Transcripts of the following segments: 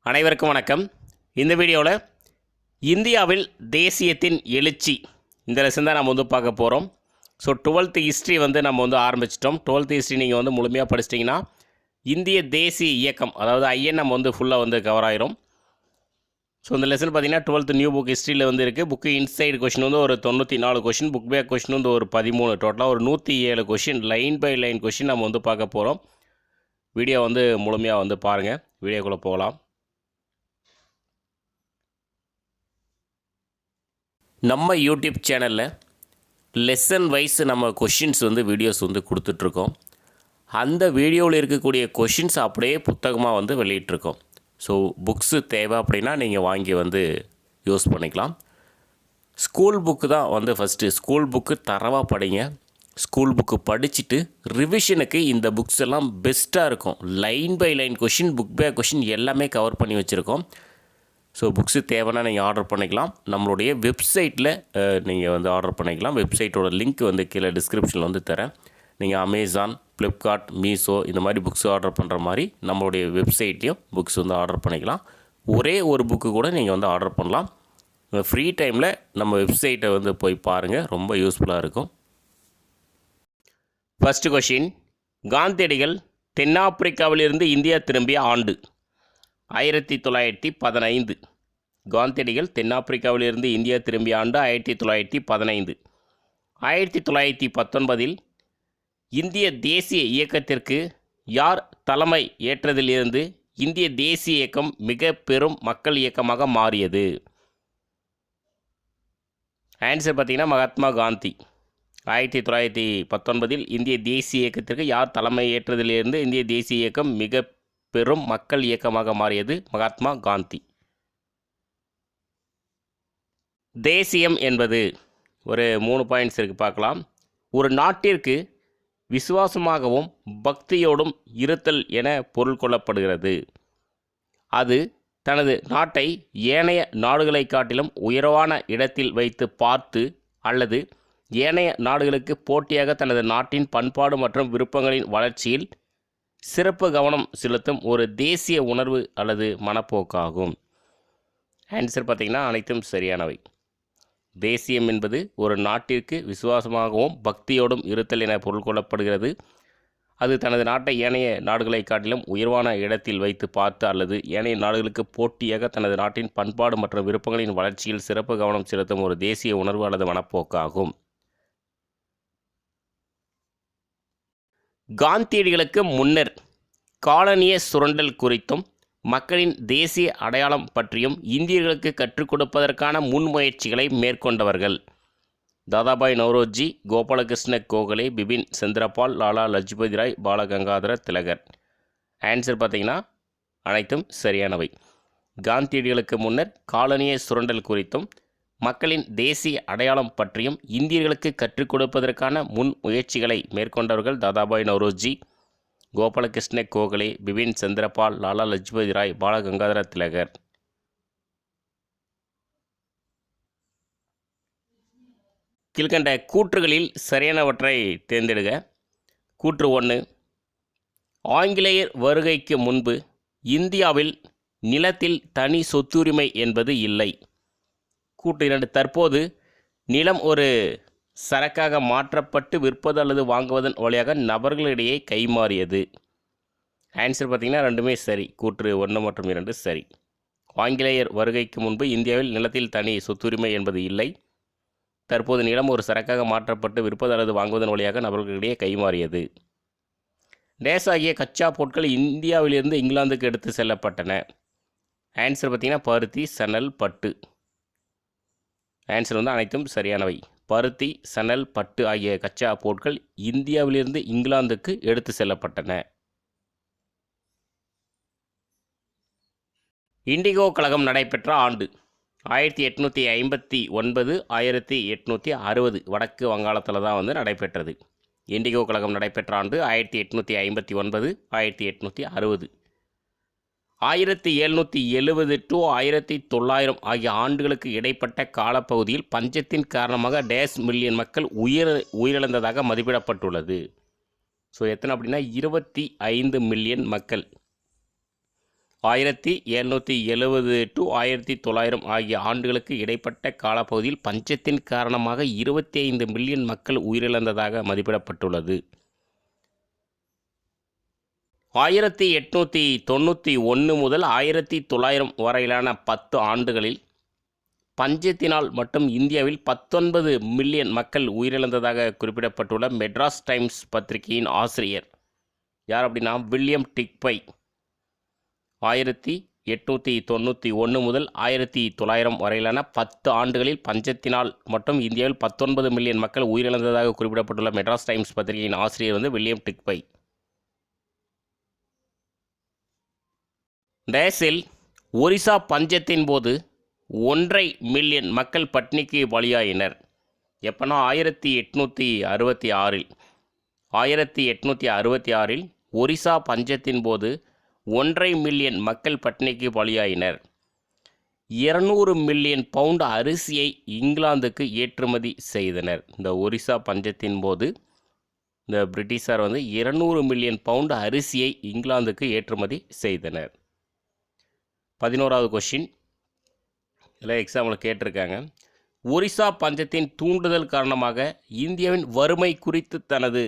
அனைவருக்கும் வணக்கம். இந்த வீடியோவில் இந்தியாவில் தேசியத்தின் எழுச்சி இந்த லெசன் தான் நம்ம பார்க்க போகிறோம். ஸோ 12th ஹிஸ்ட்ரி நம்ம ஆரம்பிச்சிட்டோம். 12th ஹிஸ்ட்ரி நீங்கள் முழுமையாக படிச்சிட்டிங்கன்னா இந்திய தேசிய இயக்கம் அதாவது ஐஎன் ஃபுல்லாக கவர் ஆயிரும். ஸோ இந்த லெசன் பார்த்திங்கன்னா 12th நியூ புக் ஹிஸ்ட்ரியில் இருக்குது. புக்கு இன்சைடு கொஷின் ஒரு 94 கொஷின், புக் பேக் கொஷின் ஒரு 13, டோட்டலாக ஒரு 107 question, line by line question நம்ம பார்க்க போகிறோம். வீடியோ முழுமையாக பாருங்கள். வீடியோக்குள்ளே போகலாம். நம்ம யூடியூப் சேனலில் லெசன் வைஸ் நம்ம கொஷின்ஸ் வீடியோஸ் கொடுத்துட்ருக்கோம். அந்த வீடியோவில் இருக்கக்கூடிய கொஷின்ஸ் அப்படியே புத்தகமாக வெளியிட்ருக்கோம். ஸோ புக்ஸு தேவை அப்படின்னா நீங்கள் வாங்கி யூஸ் பண்ணிக்கலாம். ஸ்கூல் புக்கு தான் ஃபஸ்ட்டு ஸ்கூல் புக்கு தரவாக படிங்க. ஸ்கூல் புக்கு படிச்சுட்டு ரிவிஷனுக்கு இந்த புக்ஸ் எல்லாம் பெஸ்ட்டாக இருக்கும். Line by line question, book back question எல்லாமே கவர் பண்ணி வச்சுருக்கோம். ஸோ புக்ஸு தேவைன்னா நீங்கள் ஆர்டர் பண்ணிக்கலாம். நம்மளுடைய வெப்சைட்டில் நீங்கள் ஆர்டர் பண்ணிக்கலாம். வெப்சைட்டோட லிங்க் கீழே டிஸ்கிரிப்ஷனில் தரேன். நீங்கள் அமேசான், ஃப்ளிப்கார்ட், மீஷோ இந்த மாதிரி புக்ஸ் ஆர்டர் பண்ணுற மாதிரி நம்மளுடைய வெப்சைட்லேயும் புக்ஸ் ஆர்டர் பண்ணிக்கலாம். ஒரே ஒரு புக்கு கூட நீங்கள் ஆர்டர் பண்ணலாம். ஃப்ரீ டைமில் நம்ம வெப்சைட்டை போய் பாருங்கள், ரொம்ப யூஸ்ஃபுல்லாக இருக்கும். ஃபஸ்ட்டு கொஷின், காந்தியடிகள் தென்னாப்பிரிக்காவிலிருந்து இந்தியா திரும்பிய ஆண்டு 1915. காந்தியடிகள் தென்னாப்பிரிக்காவிலிருந்து இந்தியா திரும்பிய ஆண்டு 1915. 1919 இந்திய தேசிய இயக்கத்திற்கு யார் தலைமை ஏற்றதிலிருந்து இந்திய தேசிய இயக்கம் மிக பெரும் மக்கள் இயக்கமாக மாறியது? ஆன்சர் பார்த்திங்கன்னா மகாத்மா காந்தி. 1919 இந்திய தேசிய இயக்கத்திற்கு யார் தலைமை ஏற்றதிலிருந்து இந்திய தேசிய இயக்கம் மிக பெரும் மக்கள் இயக்கமாக மாறியது? மகாத்மா காந்தி. தேசியம் என்பது ஒரு 3 பாயிண்ட்ஸ் இருக்குது, பார்க்கலாம். ஒரு நாட்டிற்கு விசுவாசமாகவும் பக்தியோடும் இருத்தல் என பொருள் கொள்ளப்படுகிறது. அது தனது நாட்டை ஏனைய நாடுகளை காட்டிலும் உயர்வான இடத்தில் வைத்து பார்த்து அல்லது ஏனைய நாடுகளுக்கு போட்டியாக தனது நாட்டின் பண்பாடு மற்றும் விருப்பங்களின் வளர்ச்சியில் சிறப்பு கவனம் செலுத்தும் ஒரு தேசிய உணர்வு அல்லது மனப்போக்காகும். ஆன்சர் பார்த்திங்கன்னா அனைத்தும் சரியானவை. தேசியம் என்பது ஒரு நாட்டிற்கு விசுவாசமாகவும் பக்தியோடும் இருத்தல் என பொருள் கொள்ளப்படுகிறது. அது தனது நாட்டை ஏனைய நாடுகளை காட்டிலும் உயர்வான இடத்தில் வைத்து பார்த்து அல்லது ஏனைய நாடுகளுக்கு போட்டியாக தனது நாட்டின் பண்பாடு மற்றும் விருப்பங்களின் வளர்ச்சியில் சிறப்பு கவனம் செலுத்தும் ஒரு தேசிய உணர்வு அல்லது மனப்போக்காகும். காந்தியடிகளுக்கு முன்னர் காலனிய சுரண்டல் குறித்தும் மக்களின் தேசிய அடையாளம் பற்றியும் இந்தியர்களுக்கு கற்றுக் கொடுப்பதற்கான முன்முயற்சிகளை மேற்கொண்டவர்கள் தாதாபாய் நவ்ரோஜி, கோபாலகிருஷ்ண கோகலே, பிபின் சந்திரபால், லாலா லஜ்பதி ராய், பாலகங்காதர திலகர். ஆன்சர் பார்த்திங்கன்னா அனைத்தும் சரியானவை. காந்தியடிகளுக்கு முன்னர் காலனிய சுரண்டல் குறித்தும் மக்களின் தேசிய அடையாளம் பற்றியும் இந்தியர்களுக்கு கற்றுக் கொடுப்பதற்கான முன் முயற்சிகளை மேற்கொண்டவர்கள் தாதாபாய் நவ்ரோஜி, கோபாலகிருஷ்ண கோகலே, பிபின் சந்திரபால், லாலா லஜ்பதி ராய், பாலகங்காதர திலகர். கீழ்கண்ட கூற்றுகளில் சரியானவற்றை தேர்ந்தெடுக. கூற்று 1, ஆங்கிலேயர் வருகைக்கு முன்பு இந்தியாவில் நிலத்தில் தனி சொத்துரிமை என்பது இல்லை. கூற்று 2, தற்போது நிலம் ஒரு சரக்காக மாற்றப்பட்டு விற்பது அல்லது வாங்குவதன் வழியாக நபர்களிடையே கைமாறியது. ஆன்சர் பார்த்திங்கன்னா ரெண்டுமே சரி. கூற்று 1 மற்றும் 2 சரி. ஆங்கிலேயர் வருகைக்கு முன்பு இந்தியாவில் நிலத்தில் தனி சொத்துரிமை என்பது இல்லை. தற்போது நிலம் ஒரு சரக்காக மாற்றப்பட்டு விற்பது அல்லது வாங்குவதன் வழியாக நபர்களிடையே கைமாறியது. டேஸ் ஆகிய கச்சா பொருட்கள் இந்தியாவிலிருந்து இங்கிலாந்துக்கு எடுத்து செல்லப்பட்டன. ஆன்சர் பார்த்திங்கன்னா பருத்தி, சணல், பட்டு. ஆன்சர் அனைத்தும் சரியானவை. பருத்தி, சணல், பட்டு ஆகிய கச்சா பொருட்கள் இந்தியாவிலிருந்து இங்கிலாந்துக்கு எடுத்து செல்லப்பட்டன. இண்டிகோ கழகம் நடைபெற்ற ஆண்டு 1859, 1860. வடக்கு வங்காளத்தில் தான் நடைபெற்றது. இண்டிகோ கழகம் நடைபெற்ற ஆண்டு 1859, 1860. 1770 to 1900 ஆகிய ஆண்டுகளுக்கு இடைப்பட்ட காலப்பகுதியில் பஞ்சத்தின் காரணமாக டேஸ் மில்லியன் மக்கள் உயிரிழந்ததாக மதிப்பிடப்பட்டுள்ளது. ஸோ எத்தனை அப்படின்னா 25 மில்லியன் மக்கள் 1770 to 1900 ஆகிய ஆண்டுகளுக்கு இடைப்பட்ட காலப்பகுதியில் பஞ்சத்தின் காரணமாக 25 மில்லியன் மக்கள் உயிரிழந்ததாக மதிப்பிடப்பட்டுள்ளது. 1891 முதல் 1900 வரையிலான 10 ஆண்டுகளில் பஞ்சத்தினால் மட்டும் இந்தியாவில் 19 மில்லியன் மக்கள் உயிரிழந்ததாக குறிப்பிடப்பட்டுள்ள மெட்ராஸ் டைம்ஸ் பத்திரிகையின் ஆசிரியர் யார் அப்படின்னா வில்லியம் டிக்பை. 1891 முதல் 1900 வரையிலான 10 ஆண்டுகளில் பஞ்சத்தினால் மட்டும் இந்தியாவில் 19 மில்லியன் மக்கள் உயிரிழந்ததாக குறிப்பிடப்பட்டுள்ள மெட்ராஸ் டைம்ஸ் பத்திரிகையின் ஆசிரியர் வில்லியம் டிக்பை. டேஸில் ஒரிசா பஞ்சத்தின் போது 1.5 மில்லியன் மக்கள் பட்டினிக்கு பலியாயினர். எப்போனா 1866. 1866 ஒரிசா பஞ்சத்தின் போது 1.5 மில்லியன் மக்கள் பட்டினிக்கு பலியாயினர். 200 மில்லியன் பவுண்ட் அரிசியை இங்கிலாந்துக்கு ஏற்றுமதி செய்தனர். இந்த ஒரிசா பஞ்சத்தின் போது இந்த பிரிட்டிஷார் 200 மில்லியன் பவுண்ட் அரிசியை இங்கிலாந்துக்கு ஏற்றுமதி செய்தனர். 11வது கொஷின், இதில் எக்ஸாம்பிள் கேட்டிருக்காங்க. ஒரிசா பஞ்சத்தின் தூண்டுதல் காரணமாக இந்தியாவின் வறுமை குறித்து தனது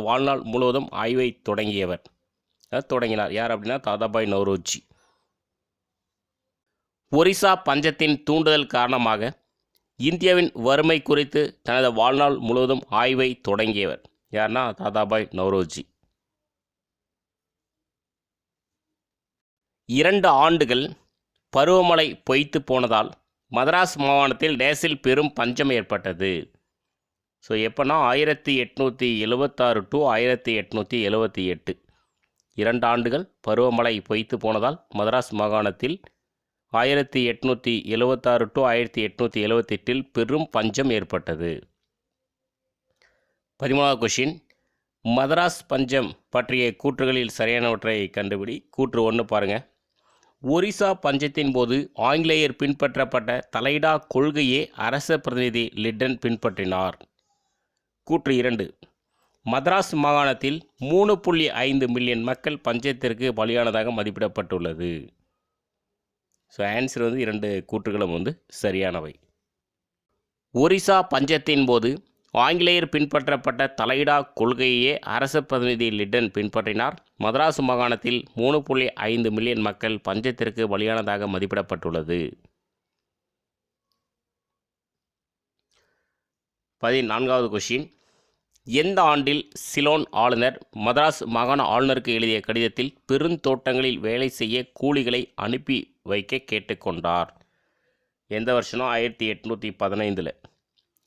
வாழ்நாள் முழுவதும் ஆய்வை தொடங்கினார். யார் அப்படின்னா தாதாபாய் நவ்ரோஜி. ஒரிசா பஞ்சத்தின் தூண்டுதல் காரணமாக இந்தியாவின் வறுமை குறித்து தனது வாழ்நாள் முழுவதும் ஆய்வை தொடங்கியவர் யார்னா தாதாபாய் நவ்ரோஜி. 2 ஆண்டுகள் பருவமழை பொய்த்து போனதால் மதராஸ் மாகாணத்தில் டேஸில் பெரும் பஞ்சம் ஏற்பட்டது. ஸோ எப்போனா 1876 to 1878. 2 ஆண்டுகள் பருவமழை பொய்த்து போனதால் மதராஸ் மாகாணத்தில் 1876 to 1878 பெரும் பஞ்சம் ஏற்பட்டது. 13வது கொஷின், மதராஸ் பஞ்சம் பற்றிய கூற்றுகளில் சரியானவற்றை கண்டுபிடி. கூற்று 1 பாருங்கள். ஒரிசா பஞ்சத்தின் போது ஆங்கிலேயர் பின்பற்றப்பட்ட தலையிடா கொள்கையே அரச பிரதிநிதி லிட்டன் பின்பற்றினார். கூற்று 2, மதராஸ் மாகாணத்தில் 3.5 மில்லியன் மக்கள் பஞ்சத்திற்கு பலியானதாக மதிப்பிடப்பட்டுள்ளது. ஸோ ஆன்சர் 2 கூற்றுகளும் சரியானவை. ஒரிசா பஞ்சத்தின் போது ஆங்கிலேயர் பின்பற்றப்பட்ட தலையிடா கொள்கையே அரச பிரதிநிதி லிட்டன் பின்பற்றினார். மதராஸ் மாகாணத்தில் 3.5 மில்லியன் மக்கள் பஞ்சத்திற்கு பலியானதாக மதிப்பிடப்பட்டுள்ளது. 14வது கொஷின், எந்த ஆண்டில் சிலோன் ஆளுநர் மதராஸ் மாகாண ஆளுநருக்கு எழுதிய கடிதத்தில் பெருந்தோட்டங்களில் வேலை செய்ய கூலிகளை அனுப்பி வைக்க கேட்டுக்கொண்டார்? எந்த வருஷம்? 1815.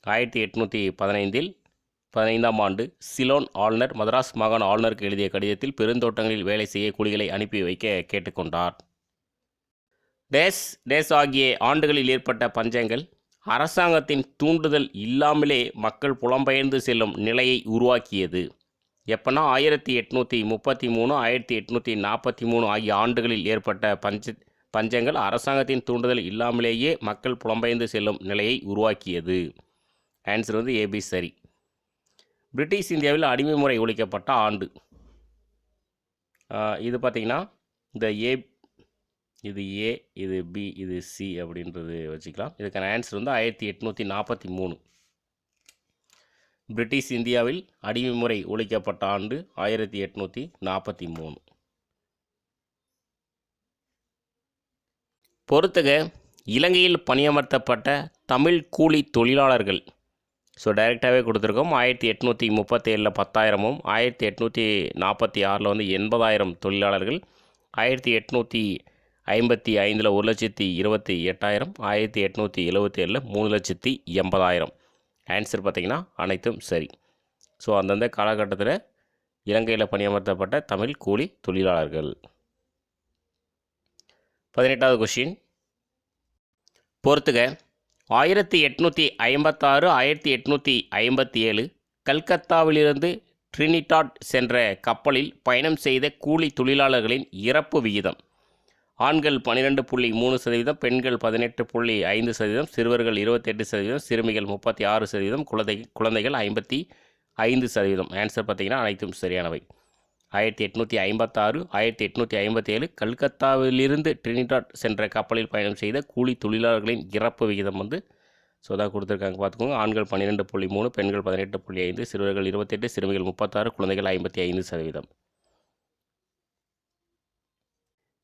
1815ஆம் ஆண்டு சிலோன் ஆளுநர் மதராஸ் மாகாண ஆளுநருக்கு எழுதிய கடிதத்தில் பெருந்தோட்டங்களில் வேலை செய்ய கூலிகளை அனுப்பி வைக்க கேட்டுக்கொண்டார். டேஸ் ஆகிய ஆண்டுகளில் ஏற்பட்ட பஞ்சங்கள் அரசாங்கத்தின் தூண்டுதல் இல்லாமலே மக்கள் புலம்பெயர்ந்து செல்லும் நிலையை உருவாக்கியது. எப்போனா 1833, 1843 ஆகிய ஆண்டுகளில் ஏற்பட்ட பஞ்சங்கள் அரசாங்கத்தின் தூண்டுதல் இல்லாமலேயே மக்கள் புலம்பெயர்ந்து செல்லும் நிலையை உருவாக்கியது. ஆன்சர் ஏபி சரி. பிரிட்டிஷ் இந்தியாவில் அடிமை முறை ஒழிக்கப்பட்ட ஆண்டு. இது பார்த்திங்கன்னா இந்த இது ஏ, இது பி, இது சி அப்படின்றது வச்சுக்கலாம். இதுக்கான ஆன்சர் 1843. பிரிட்டிஷ் இந்தியாவில் அடிமை முறை ஒழிக்கப்பட்ட ஆண்டு 1843. பொறுத்துக இலங்கையில் பணியமர்த்தப்பட்ட தமிழ் கூலி தொழிலாளர்கள். ஸோ டைரெக்டாகவே கொடுத்துருக்கோம். 1837 10,000, 1846 80,000 தொழிலாளர்கள், 1855 1,28,000, 1877 3,80,000. ஆன்சர் பார்த்திங்கன்னா அனைத்தும் சரி. ஸோ அந்தந்த காலகட்டத்தில் இலங்கையில் பணியமர்த்தப்பட்ட தமிழ் கூலி தொழிலாளர்கள். 18வது கொஷின், பொறுத்துக 1856 1857 கல்கத்தாவிலிருந்து ட்ரினிடாட் சென்ற கப்பலில் பயணம் செய்த கூலி தொழிலாளர்களின் இறப்பு விகிதம். ஆண்கள் 12.3%, பெண்கள் 18.5%, சிறுவர்கள் 28%, சிறுமிகள் 36%, குழந்தைகள் 55%. ஆன்சர் பார்த்திங்கன்னா அனைத்தும் சரியானவை. 1856, 1857 கல்கத்தாவிலிருந்து டிரினிடாட் சென்ற கப்பலில் பயணம் செய்த கூலி தொழிலாளர்களின் இறப்பு விகிதம் வந்து ஸோ தான் கொடுத்துருக்காங்க பார்த்துக்கோங்க. ஆண்கள் 12.3, பெண்கள் 18.5, சிறுவர்கள் 28, சிறுமிகள் 36, குழந்தைகள் 55%.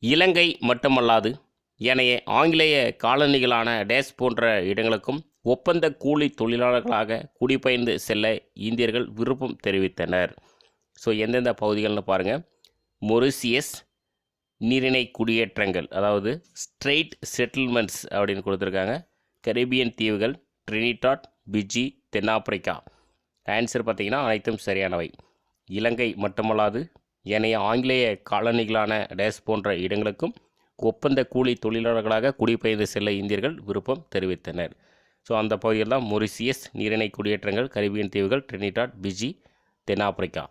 இலங்கை மட்டுமல்லாது ஏனைய ஆங்கிலேய காலனிகளான டேஸ் போன்ற இடங்களுக்கும் ஒப்பந்த கூலி தொழிலாளர்களாக குடிபெயர்ந்து செல்ல இந்தியர்கள் விருப்பம் தெரிவித்தனர். ஸோ எந்தெந்த பகுதிகள்னு பாருங்கள். மொரிசியஸ் நீரிணை குடியேற்றங்கள், அதாவது ஸ்ட்ரெயிட் செட்டில்மெண்ட்ஸ் அப்படின்னு கொடுத்துருக்காங்க. கரீபியன் தீவுகள், ட்ரினிடாட், பிஜி, தென்னாப்பிரிக்கா. ஆன்சர் பார்த்திங்கன்னா அனைத்தும் சரியானவை. இலங்கை மட்டுமல்லாது ஏனைய ஆங்கிலேய காலனிகளான டேஸ் போன்ற இடங்களுக்கும் ஒப்பந்த கூலி தொழிலாளர்களாக குடிபெயர்ந்து செல்ல இந்தியர்கள் விருப்பம் தெரிவித்தனர். ஸோ அந்த பகுதியில் தான் மொரிசியஸ் நீரிணை குடியேற்றங்கள், கரீபியன் தீவுகள், ட்ரினிடாட், பிஜி, தென்னாப்பிரிக்கா.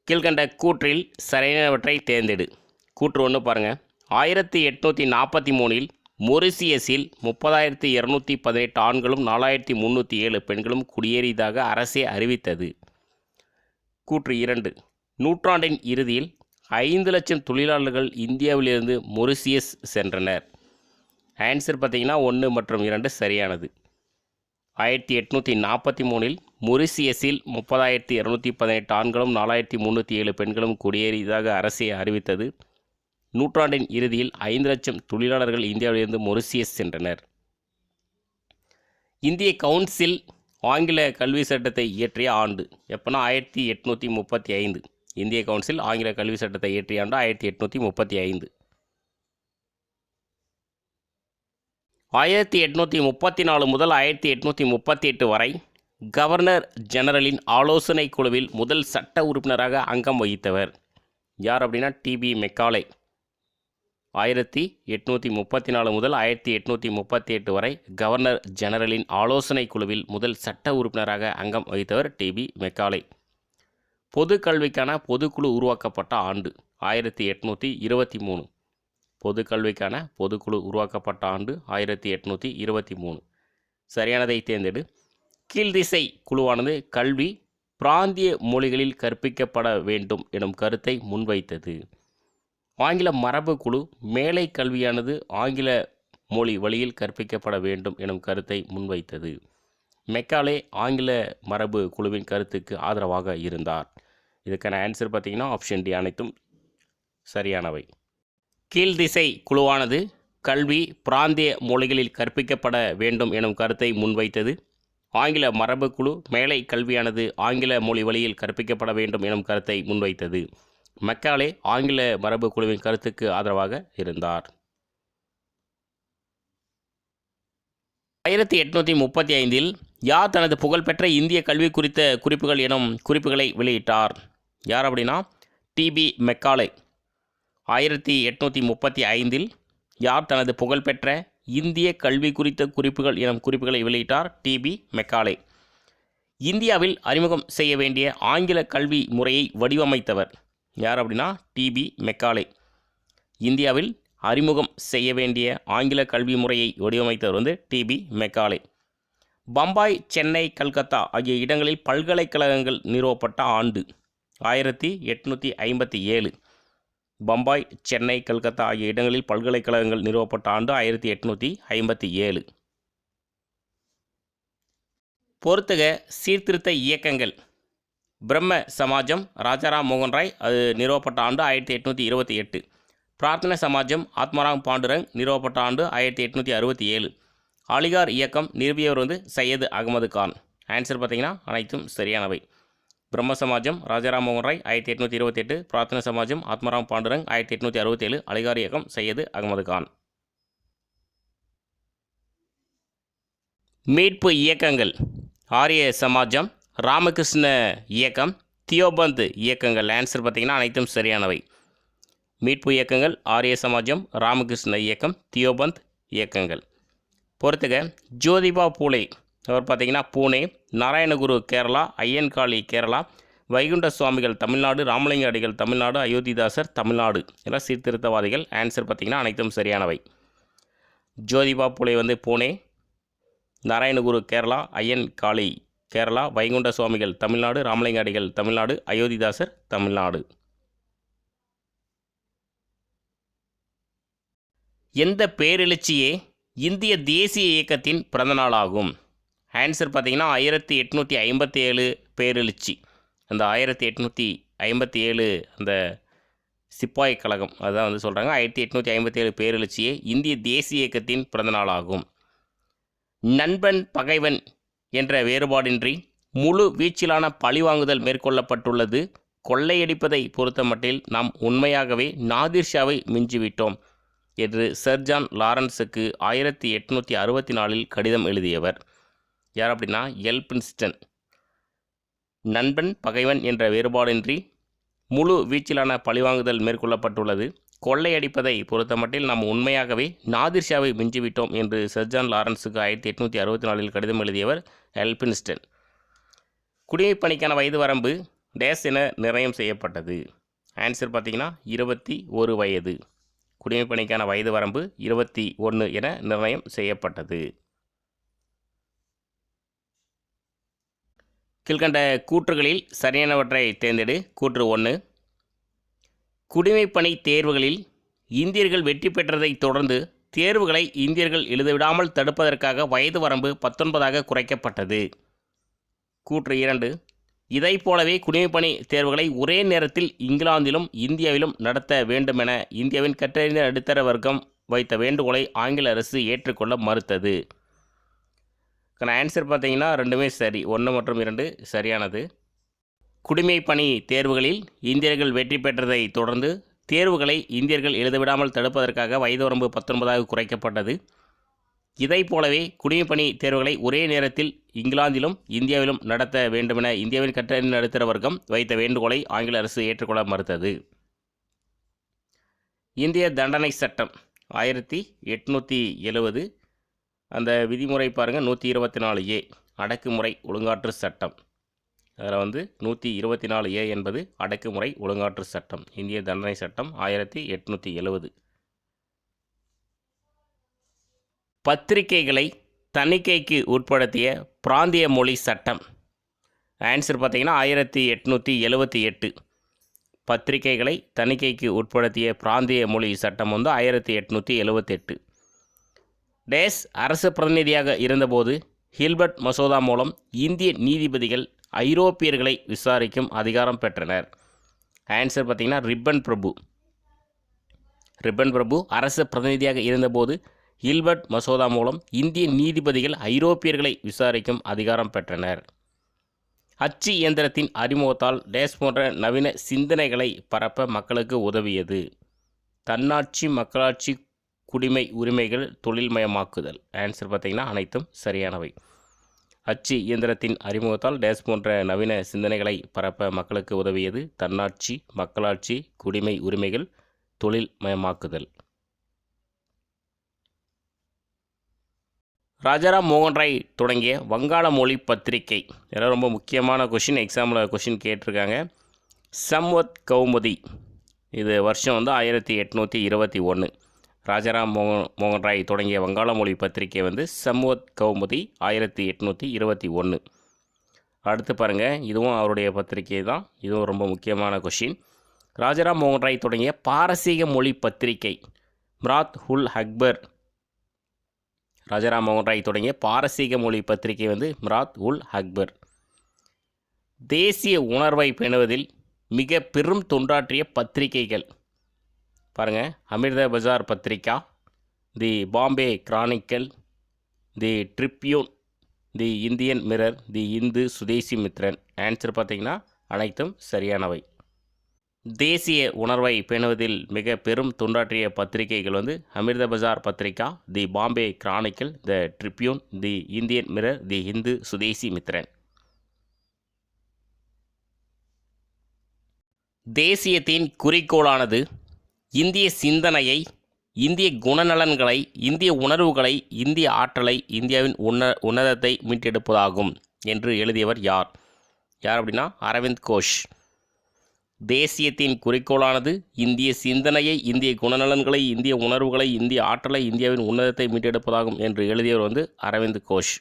கீழ்கண்ட கூற்றில் சரியானவற்றை தேர்ந்தெடு. கூற்று 1 பாருங்கள். 1843 மொரிசியஸில் 30,218 ஆண்களும் 4,307 பெண்களும் குடியேறியதாக அரசே அறிவித்தது. கூற்று 2, நூற்றாண்டின் இறுதியில் 5 லட்சம் தொழிலாளர்கள் இந்தியாவிலிருந்து மொரிசியஸ் சென்றனர். ஆன்சர் பார்த்திங்கன்னா 1 மற்றும் 2 சரியானது. 1843 மொரிசியஸில் 30,218 ஆண்களும் 4,307 பெண்களும் குடியேறியதாக அரசே அறிவித்தது. நூற்றாண்டின் இறுதியில் 5 லட்சம் தொழிலாளர்கள் இந்தியாவிலிருந்து மொரிசியஸ் சென்றனர். இந்திய கவுன்சில் ஆங்கில கல்வி சட்டத்தை இயற்றிய ஆண்டு எப்போனா 1835. இந்திய கவுன்சில் ஆங்கில கல்வி சட்டத்தை இயற்றிய ஆண்டு 1835. 1834 முதல் 1838 வரை கவர்னர் ஜெனரலின் ஆலோசனை குழுவில் முதல் சட்ட உறுப்பினராக அங்கம் வகித்தவர் யார் அப்படின்னா டிபி மெக்காலே. 1834 முதல் 1838 வரை கவர்னர் ஜெனரலின் ஆலோசனை குழுவில் முதல் சட்ட உறுப்பினராக அங்கம் வகித்தவர் டிபி மெக்காலே. பொது கல்விக்கான பொதுக்குழு உருவாக்கப்பட்ட ஆண்டு 1823. பொது கல்விக்கான பொதுக்குழு உருவாக்கப்பட்ட ஆண்டு 1823. சரியானதை தேர்ந்தெடு. கீழ்திசை குழுவானது கல்வி பிராந்திய மொழிகளில் கற்பிக்கப்பட வேண்டும் எனும் கருத்தை முன்வைத்தது. ஆங்கில மரபு குழு மேலை கல்வியானது ஆங்கில மொழி வழியில் கற்பிக்கப்பட வேண்டும் எனும் கருத்தை முன்வைத்தது. மெக்காலே ஆங்கில மரபு குழுவின் கருத்துக்கு ஆதரவாக இருந்தார். இதுக்கான ஆன்சர் பார்த்திங்கன்னா ஆப்ஷன் டி அனைத்தும் சரியானவை. கீழ்திசை குழுவானது கல்வி பிராந்திய மொழிகளில் கற்பிக்கப்பட வேண்டும் எனும் கருத்தை முன்வைத்தது. ஆங்கில மரபு குழு மேலை கல்வியானது ஆங்கில மொழி வழியில் கற்பிக்கப்பட வேண்டும் எனும் கருத்தை முன்வைத்தது. மெக்காலே ஆங்கில மரபு குழுவின் கருத்துக்கு ஆதரவாக இருந்தார். 1835 யார் தனது புகழ்பெற்ற இந்திய கல்வி குறித்த குறிப்புகள் எனும் குறிப்புகளை வெளியிட்டார்? யார் அப்படின்னா டிபி மெக்காலே. 1835 யார் தனது புகழ்பெற்ற இந்திய கல்வி குறித்த குறிப்புகள் எனும் குறிப்புகளை வெளியிட்டார்? DP Macaulay. இந்தியாவில் அறிமுகம் செய்ய வேண்டிய ஆங்கில கல்வி முறையை வடிவமைத்தவர் யார் அப்படின்னா டிபி மெக்காலே. இந்தியாவில் அறிமுகம் செய்ய வேண்டிய ஆங்கில கல்வி முறையை வடிவமைத்தவர் வந்து டிபி மெக்காலே. பம்பாய், சென்னை, கல்கத்தா ஆகிய இடங்களில் பல்கலைக்கழகங்கள் நிறுவப்பட்ட ஆண்டு 1857. பம்பாய், சென்னை, கல்கத்தா ஆகிய இடங்களில் பல்கலைக்கழகங்கள் நிறுவப்பட்ட ஆண்டு 1857. பொறுத்துக சீர்திருத்த இயக்கங்கள். பிரம்ம சமாஜம் ராஜாராம் மோகன் ராய், அது நிறுவப்பட்ட ஆண்டு 1828. பிரார்த்தனை சமாஜம் ஆத்மாராம் பாண்டுரங், நிறுவப்பட்ட ஆண்டு 1867. அலிகார் இயக்கம் நிறுவியவர் வந்து சையது அகமது கான். ஆன்சர் பார்த்திங்கன்னா அனைத்தும் சரியானவை. பிரம்ம சமாஜம் ராஜாராம் மோகன் ராய் 1828, பிரார்த்தனை சமாஜம் ஆத்மாராம் பாண்டுரங் 1867, அலிகார் இயக்கம் சையது அகமது கான். மீட்பு இயக்கங்கள். ஆரிய சமாஜம், ராமகிருஷ்ண இயக்கம், தியோபந்த் இயக்கங்கள். ஆன்சர் பார்த்திங்கன்னா அனைத்தும் சரியானவை. மீட்பு இயக்கங்கள் ஆரிய சமாஜம், ராமகிருஷ்ண இயக்கம், தியோபந்த் இயக்கங்கள். பொறுத்துக ஜோதிபா பூலே, அவர் பார்த்திங்கன்னா பூனே, நாராயணகுரு கேரளா, ஐயன்காளி கேரளா, வைகுண்ட சுவாமிகள் தமிழ்நாடு, ராமலிங்க அடிகள் தமிழ்நாடு, அயோத்திதாசர் தமிழ்நாடு. இதெல்லாம் சீர்திருத்தவாதிகள். ஆன்சர் பார்த்திங்கன்னா அனைத்தும் சரியானவை. ஜோதிபா பூலே வந்து பூனே, நாராயணகுரு கேரளா, ஐயன்காளி கேரளா, வைகுண்ட சுவாமிகள் தமிழ்நாடு, ராமலிங்க அடிகள் தமிழ்நாடு, அயோத்திதாசர் தமிழ்நாடு. எந்த பேரெழுச்சியே இந்திய தேசிய இயக்கத்தின் பிறந்தநாளாகும்? ஆன்சர் பார்த்தீங்கன்னா 1857 பேரெழுச்சி. அந்த 1857 அந்த சிப்பாய் கழகம் அதுதான் வந்து சொல்கிறாங்க. 1857 பேரெழுச்சியே இந்திய தேசிய இயக்கத்தின் பிறந்தநாளாகும். நண்பன் பகைவன் என்ற வேறுபாடின்றி முழு வீச்சிலான பழிவாங்குதல் மேற்கொள்ளப்பட்டுள்ளது. கொள்ளையடிப்பதை பொறுத்தமட்டில் நாம் உண்மையாகவே நாதிர்ஷாவை மிஞ்சிவிட்டோம் என்று சர் ஜான் லாரன்ஸுக்கு 1864 கடிதம் எழுதியவர் யார் அப்படின்னா எல்பின்ஸ்டன். நண்பன் பகைவன் என்ற வேறுபாடின்றி முழு வீச்சிலான பழிவாங்குதல் மேற்கொள்ளப்பட்டுள்ளது. கொள்ளையடிப்பதை பொறுத்தமட்டில் நாம் உண்மையாகவே நாதிர்ஷாவை மிஞ்சிவிட்டோம் என்று சர் ஜான் லாரன்ஸுக்கு 1864 கடிதம் எழுதியவர் எல்பின்ஸ்டன். குடிமைப்பணிக்கான வயது வரம்பு டேஸ் என நிர்ணயம் செய்யப்பட்டது? ஆன்சர் பார்த்தீங்கன்னா 21 வயது. குடிமைப்பணிக்கான வயது வரம்பு 21 என நிர்ணயம் செய்யப்பட்டது. கீழ்கண்ட கூற்றுகளில் சரியானவற்றை தேர்ந்தெடு. கூற்று 1, குடிமைப்பணி தேர்வுகளில் இந்தியர்கள் வெற்றி பெற்றதைத் தொடர்ந்து தேர்வுகளை இந்தியர்கள் எழுதவிடாமல் தடுப்பதற்காக வயது வரம்பு 19ஆக குறைக்கப்பட்டது. கூற்று 2, இதைப் போலவே குடிமைப்பணி தேர்வுகளை ஒரே நேரத்தில் இங்கிலாந்திலும் இந்தியாவிலும் நடத்த வேண்டுமென இந்தியாவின் கற்றறிந்த நடுத்தர வர்க்கம் வைத்த வேண்டுகோளை ஆங்கில அரசு ஏற்றுக்கொள்ள மறுத்தது. ஆன்சர் பார்த்தீங்கன்னா ரெண்டுமே சரி. 1 மற்றும் 2 சரியானது. குடிமைப்பணி தேர்வுகளில் இந்தியர்கள் வெற்றி பெற்றதை தொடர்ந்து தேர்வுகளை இந்தியர்கள் எழுதவிடாமல் தடுப்பதற்காக வயது வரம்பு 19ஆக குறைக்கப்பட்டது. இதைப் போலவே குடிமைப்பணி தேர்வுகளை ஒரே நேரத்தில் இங்கிலாந்திலும் இந்தியாவிலும் நடத்த வேண்டுமென இந்தியாவின் கற்றறிந்த நடுத்தர வர்க்கம் வைத்த வேண்டுகோளை ஆங்கில அரசு ஏற்றுக்கொள்ள மறுத்தது. இந்திய தண்டனை சட்டம் 1870 அந்த விதிமுறை பாருங்கள் 124A அடக்குமுறை ஒழுங்காற்று சட்டம். அதில் வந்து 124A என்பது அடக்குமுறை ஒழுங்காற்று சட்டம். இந்திய தண்டனை சட்டம் 1870. பத்திரிகைகளை தணிக்கைக்கு உட்படுத்திய பிராந்திய மொழி சட்டம். ஆன்சர் பார்த்தீங்கன்னா 1878. பத்திரிகைகளை தணிக்கைக்கு உட்படுத்திய பிராந்திய மொழி சட்டம் வந்து 1878. டேஸ் அரசு பிரதிநிதியாக இருந்தபோது ஹில்பர்ட் மசோதா மூலம் இந்திய நீதிபதிகள் ஐரோப்பியர்களை விசாரிக்கும் அதிகாரம் பெற்றனர். ஆன்சர் பார்த்தீங்கன்னா ரிப்பன் பிரபு அரசு பிரதிநிதியாக இருந்தபோது ஹில்பர்ட் மசோதா மூலம் இந்திய நீதிபதிகள் ஐரோப்பியர்களை விசாரிக்கும் அதிகாரம் பெற்றனர். அச்சு இயந்திரத்தின் அறிமுகத்தால் டேஸ் போன்ற நவீன சிந்தனைகளை பரப்ப மக்களுக்கு உதவியது. தன்னாட்சி, மக்களாட்சி, குடிமை உரிமைகள், தொழில்மயமாக்குதல். ஆன்சர் பார்த்தீங்கன்னா அனைத்தும் சரியானவை. அச்சு இயந்திரத்தின் அறிமுகத்தால் டேஸ் போன்ற நவீன சிந்தனைகளை பரப்ப மக்களுக்கு உதவியது. தன்னாட்சி, மக்களாட்சி, குடிமை உரிமைகள், தொழில்மயமாக்குதல். ராஜாராம் மோகன் ராய் தொடங்கிய வங்காள மொழி பத்திரிகை. இதெல்லாம் ரொம்ப முக்கியமான கொஷின், எக்ஸாமில் கொஷின் கேட்டிருக்காங்க. சம்வத் கௌமுதி, இது வருஷம் வந்து 1821. ராஜாராம் மோகன் ராய் தொடங்கிய வங்காள மொழி பத்திரிகை வந்து சம்வத் கௌமுதி 1821. அடுத்து பாருங்கள், இதுவும் அவருடைய பத்திரிகை தான். இதுவும் ரொம்ப முக்கியமான கொஷின். ராஜாராம் மோகன் ராய் தொடங்கிய பாரசீக மொழி பத்திரிகை மிராத் உல் அக்பர். ராஜாராம் மோகன் ராய் தொடங்கிய பாரசீக மொழி பத்திரிகை வந்து மிராத் உல் அக்பர். தேசிய உணர்வை பேணுவதில் மிக பெரும் தொண்டாற்றிய பத்திரிகைகள் பாருங்கள். Amrita Bazar Patrika, the Bombay Chronicle, the Tribune, the Indian Mirror, the Hindu Swadesi Mitran. Answer பார்த்திங்கன்னா அனைத்தும் சரியானவை. தேசிய உணர்வை பேணுவதில் மிக பெரும் தொண்டாற்றிய பத்திரிகைகள் வந்து Amrita Bazar Patrika, the Bombay Chronicle, the Tribune, the Indian Mirror, the Hindu Swadesi Mitran. தேசியத்தின் குறிக்கோளானது இந்திய சிந்தனையை, இந்திய குணநலன்களை, இந்திய உணர்வுகளை, இந்திய ஆற்றலை, இந்தியாவின் உன்னதத்தை மீட்டெடுப்பதாகும் என்று எழுதியவர் யார்? அப்படின்னா அரவிந்த் கோஷ். தேசியத்தின் குறிக்கோளானது இந்திய சிந்தனையை, இந்திய குணநலன்களை, இந்திய உணர்வுகளை, இந்திய ஆற்றலை, இந்தியாவின் உன்னதத்தை மீட்டெடுப்பதாகும் என்று எழுதியவர் வந்து அரவிந்த் கோஷ்.